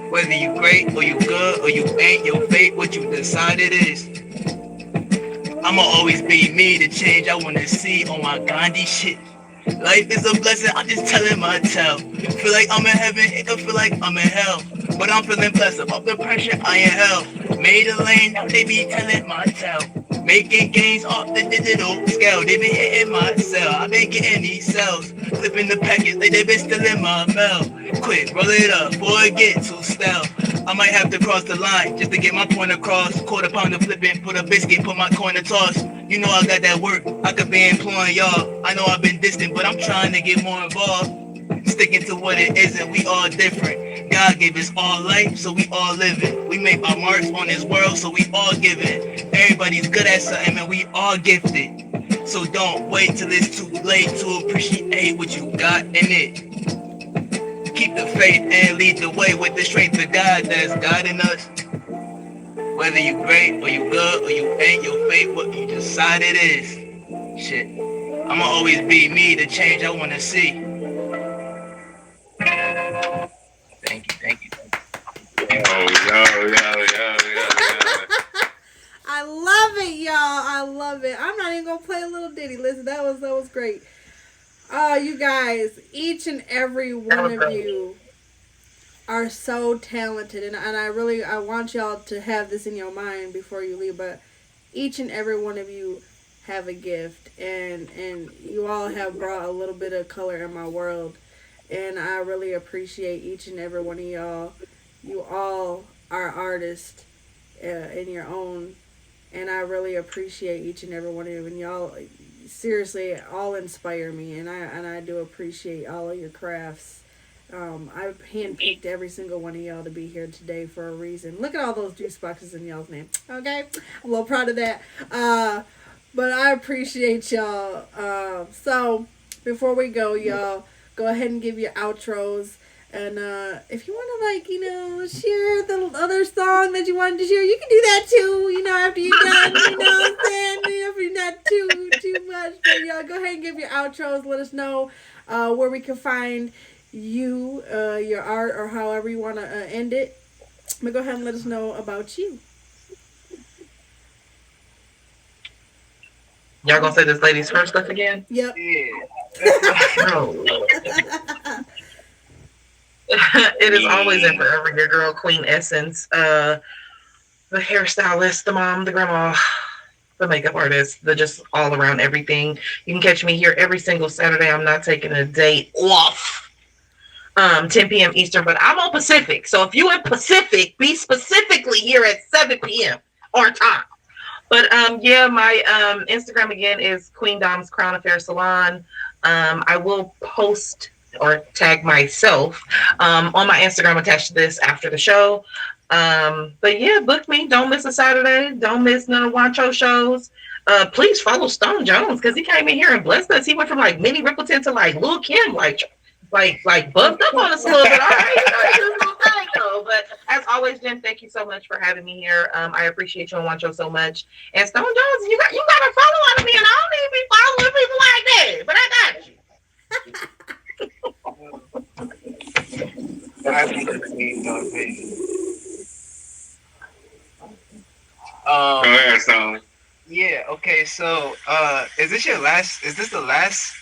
[SPEAKER 4] Whether you great or you good or you ain't, your fate, what you decide it is. I'ma always be me to change. I wanna see on my Gandhi shit. Life is a blessing, I'm just telling my tale. Feel like I'm in heaven, it can feel like I'm in hell. But I'm feeling blessed, above the pressure, I in hell. Made a lane, now they be telling my tale. Making gains off the digital scale. They been hitting my cell, I been getting these cells. Flipping the packets, they been stealing my mail. Quick, roll it up, before it get too stale. I might have to cross the line just to get my point across. Quarter pounder flipping, put a biscuit, put my coin to toss. You know I got that work, I could be employing y'all. I know I've been distant, but I'm trying to get more involved. Sticking to what it isn't, we all different. God gave us all life, so we all living. We make our marks on this world, so we all giving. Everybody's good at something, and we all gifted. So don't wait till it's too late to appreciate what you got in it. Keep the faith and lead the way with the strength of God that's guiding us. Whether you great or you good or you ain't, your fate, what you decide it is. Shit. I'ma always be me, the change I wanna see. Thank you, thank you, thank you.
[SPEAKER 3] Yo.
[SPEAKER 2] I love it, y'all. I love it. I'm not even gonna play a little ditty. Listen, that was great. Oh, you guys, each and every one of you are so talented, and I want y'all to have this in your mind before you leave. But each and every one of you have a gift, and you all have brought a little bit of color in my world, and I really appreciate each and every one of y'all. You all are artists in your own, and I really appreciate each and every one of you. And y'all, seriously, all inspire me, and I do appreciate all of your crafts. I've handpicked every single one of y'all to be here today for a reason. Look at all those juice boxes in y'all's name. Okay, I'm a little proud of that. But I appreciate y'all. So before we go, y'all, go ahead and give your outros. And if you want to, share the other song that you wanted to share, you can do that too. After you're done, you know what I'm saying? If you're not too much, but y'all go ahead and give your outros. Let us know where we can find you, your art, or however you want to end it. But go ahead and let us know about you.
[SPEAKER 1] Y'all gonna say this lady's first stuff again?
[SPEAKER 2] Yep.
[SPEAKER 4] Yeah.
[SPEAKER 1] No. It is always and forever your girl, Queen Essence. The hairstylist, the mom, the grandma, the makeup artist, the just all around everything. You can catch me here every single Saturday. I'm not taking a day off. 10 p.m. Eastern, but I'm on Pacific. So if you in Pacific, be specifically here at 7 p.m. our time. But yeah, my Instagram again is Queen Dom's Crown Affair Salon. I will post or tag myself on my Instagram attached to this after the show. But yeah, book me. Don't miss a Saturday. Don't miss none of Wancho shows. Please follow Stone Jones because he came in here and blessed us. He went from like Minnie Rippleton to like Lil Kim, like bumped up on us a little bit. All right, but as always, Jen, thank you so much for having me here. I appreciate you and Wancho so much. And Stone Jones, you got to follow on me, and I don't even be following people like that, but I got you.
[SPEAKER 3] Go ahead, Stone.
[SPEAKER 4] Yeah. Okay. So, is this your last? Is this the last?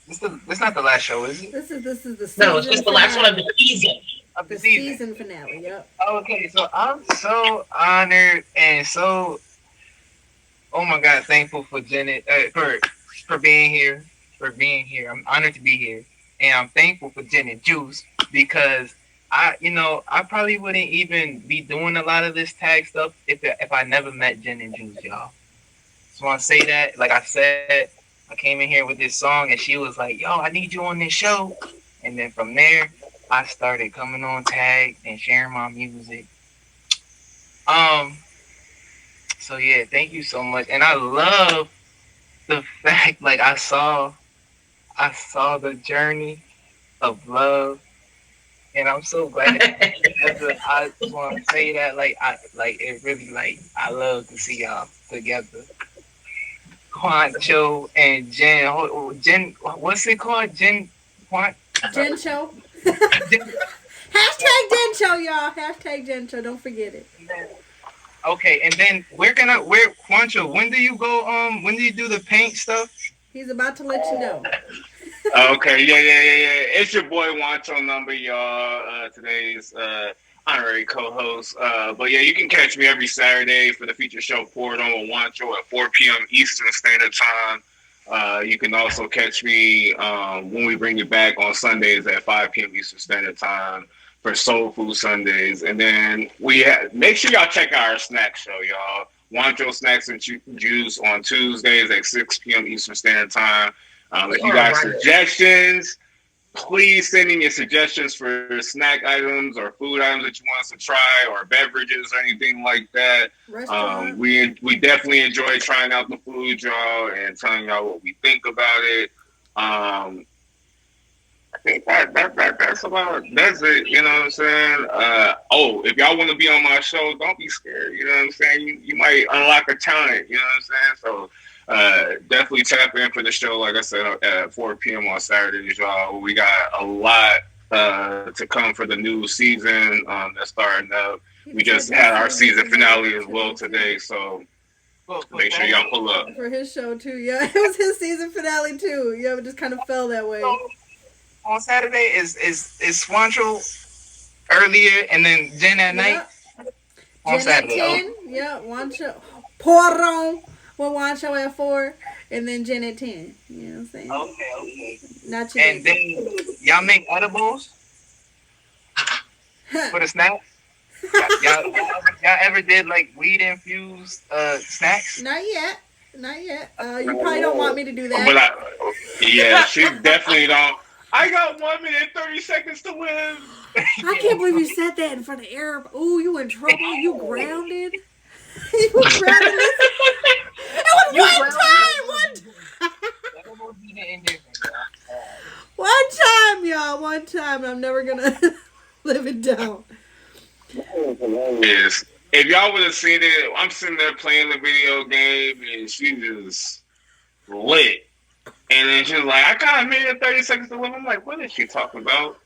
[SPEAKER 4] This not the last show, is it?
[SPEAKER 2] This is the season.
[SPEAKER 1] No, it's just the last one of the season.
[SPEAKER 4] Of
[SPEAKER 2] The season finale. Yep.
[SPEAKER 4] Okay. So I'm so honored and so, oh my God, thankful for Janet for being here. For being here, I'm honored to be here, and I'm thankful for Janet Juice because I probably wouldn't even be doing a lot of this tag stuff if I never met Janet Juice, y'all. Just want to say that. Like I said, I came in here with this song, and she was like, "Yo, I need you on this show," and then from there, I started coming on tag and sharing my music. So yeah, thank you so much, and I love the fact like I saw the journey of love, and I'm so glad. I just want to say that, it really, I love to see y'all together. Quancho and Jen, what's it called?
[SPEAKER 2] Jen Show.
[SPEAKER 4] Jen-
[SPEAKER 2] Hashtag Jen Show, y'all. Hashtag Jen Show. Don't forget it.
[SPEAKER 4] Okay, and then where Quancho? When do you go? When do you do the paint stuff?
[SPEAKER 2] He's about to let you know.
[SPEAKER 3] Okay, yeah. It's your boy Wancho Number, y'all. Today's honorary co-host. But yeah, you can catch me every Saturday for the feature show Poured On with Wancho at 4 p.m. Eastern Standard Time. You can also catch me when we bring it back on Sundays at 5 p.m. Eastern Standard Time for Soul Food Sundays. And then make sure y'all check out our snack show, y'all. Wancho Snacks and Juice on Tuesdays at 6 p.m. Eastern Standard Time. If you got suggestions, please send in your suggestions for snack items or food items that you want us to try, or beverages or anything like that. We definitely enjoy trying out the food, y'all, and telling y'all what we think about it. I think that's it. You know what I'm saying? If y'all want to be on my show, don't be scared. You know what I'm saying? You might unlock a talent. You know what I'm saying? So definitely tap in for the show. Like I said, at 4 p.m. on Saturdays, y'all. We got a lot to come for the new season that's starting up. We just had our season finale as well today, so make sure y'all pull up
[SPEAKER 2] for his show too. Yeah, it was his season finale too. Yeah, it just kind of fell that way.
[SPEAKER 4] On Saturday is Swancho earlier, and then Jen at night. On
[SPEAKER 2] Jen
[SPEAKER 4] Saturday,
[SPEAKER 2] at 10. Yeah, Wancho. Pour on with Wancho at 4, and then Jen at 10. You know what I'm saying?
[SPEAKER 4] Okay.
[SPEAKER 2] Not you.
[SPEAKER 4] And then y'all make edibles for the snack. Y'all ever did like weed infused snacks?
[SPEAKER 2] Not yet. You probably don't want me to do that.
[SPEAKER 3] But she definitely don't. I got 1 minute and 30 seconds to live.
[SPEAKER 2] I can't believe you said that in front of Arab. Ooh, you in trouble. You grounded. You were grounded. It was one time, y'all. One time. I'm never going to live it down.
[SPEAKER 3] Yes. If y'all would have seen it, I'm sitting there playing the video game, and she just lit. And then she was like, I got a minute and 30 seconds to live. I'm like, what is she talking about?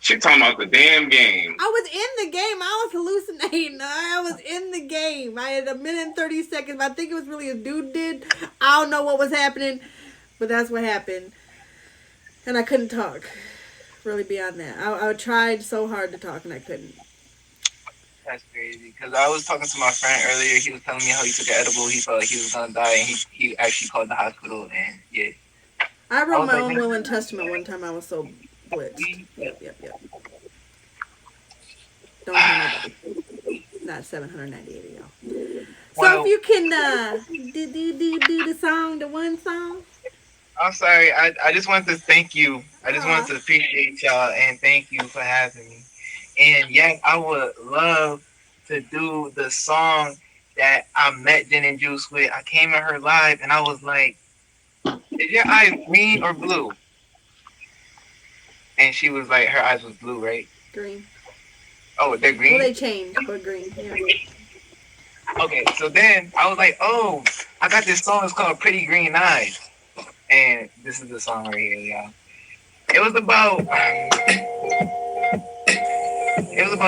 [SPEAKER 3] She talking about the damn game.
[SPEAKER 2] I was in the game. I was hallucinating. I was in the game. I had a minute and 30 seconds. I think it was really a dude did. I don't know what was happening, but that's what happened. And I couldn't talk. Really beyond that. I tried so hard to talk and I couldn't.
[SPEAKER 4] That's crazy. Because I was talking to my friend earlier. He was telling me how he took an edible. He felt like he was going to die. And he actually called the hospital. And yeah.
[SPEAKER 2] I wrote my own will and testament one time. I was so blitzed. Yep. Don't tell nobody. Not 798 of y'all. So if you can do the song, the one song.
[SPEAKER 4] I'm sorry. I just wanted to thank you. I just wanted to appreciate y'all and thank you for having me. And yeah, I would love to do the song that I met Jen and Juice with. I came in her live and I was like, is your eyes green or blue? And she was like, her eyes was blue, right?
[SPEAKER 2] Green.
[SPEAKER 4] Oh, they're green?
[SPEAKER 2] Well, they changed, but green, yeah.
[SPEAKER 4] Okay, so then I was like, oh, I got this song. It's called Pretty Green Eyes. And this is the song right here, y'all. It was about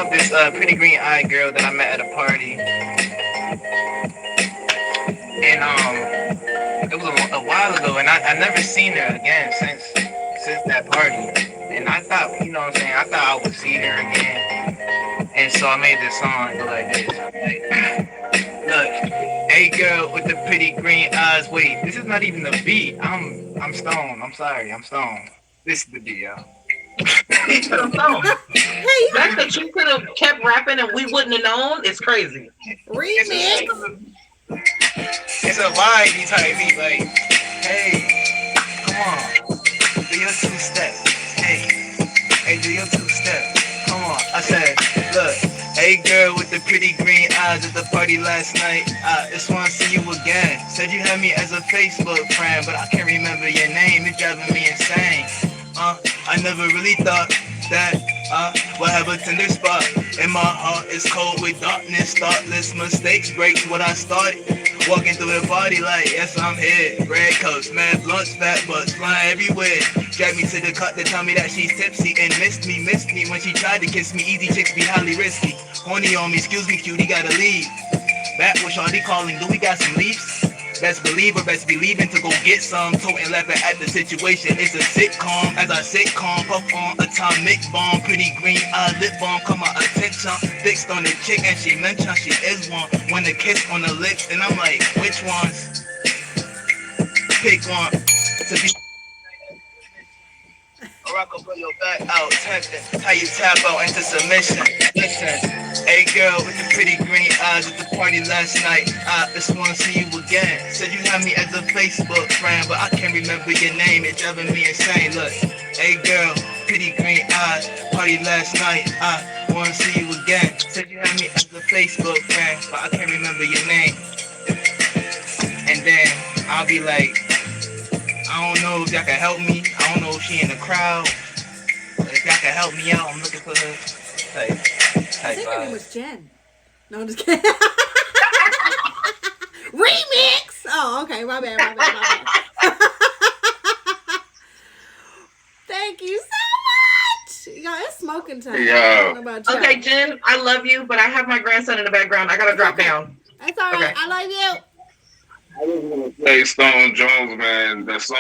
[SPEAKER 4] this pretty green eyed girl that I met at a party. And it was a while ago, and I never seen her again since that party. And I thought, you know what I'm saying, I thought I would see her again. And so I made this song go like this. Like, look, hey girl with the pretty green eyes. Wait, this is not even the beat. I'm stoned. I'm sorry, I'm stoned. This is the beat, y'all.
[SPEAKER 1] The fact that you could have kept rapping and we wouldn't have known, it's crazy.
[SPEAKER 2] Remix.
[SPEAKER 4] It's a vibe type beat, like, hey, come on, do your two step. Hey, do your two step. Come on. I said, look, hey girl with the pretty green eyes at the party last night. I just wanna see you again. Said you had me as a Facebook friend, but I can't remember your name. It's driving me insane. I never really thought that would have a tender spot. In my heart is cold with darkness, thoughtless mistakes breaks what I started. Walking through the party like, yes, I'm here. Red coats, mad blunts, fat butts flying everywhere. Drag me to the cut to tell me that she's tipsy and missed me when she tried to kiss me. Easy chicks be highly risky. Horny on me, excuse me, cutie, gotta leave. Back with Shawty calling, do we got some leaves? Best believe or best believing to go get some. Toting laughing at the situation. It's a sitcom. As I sit calm, puff on atomic bomb. Pretty green eye lip balm, come my attention. Fixed on the chick and she mentioned she is one. When the kiss on the lips and I'm like, which ones? Pick one. To be or I can pull your back out, tempting. How you tap out into submission. Listen, hey girl with the pretty green eyes at the party last night. I just wanna see you again. Said you had me as a Facebook friend, but I can't remember your name. It's driving me insane. Look, hey girl, pretty green eyes, party last night. I wanna see you again. Said you had me as a Facebook friend, but I can't remember your name. And then I'll be like, I don't know if y'all can help me. I don't know if she in the crowd. But if y'all can help me out, I'm looking for her.
[SPEAKER 2] I think her name was Jen. No, I'm just kidding. Remix! Oh, okay. My bad. Thank you so much. Y'all, it's smoking time.
[SPEAKER 3] Yeah.
[SPEAKER 2] I don't know about y'all.
[SPEAKER 1] Okay, Jen, I love you, but I have my grandson in the background. I gotta drop down.
[SPEAKER 2] That's all right.
[SPEAKER 1] Okay.
[SPEAKER 2] I love you.
[SPEAKER 3] I was gonna play Stone Jones, man. The song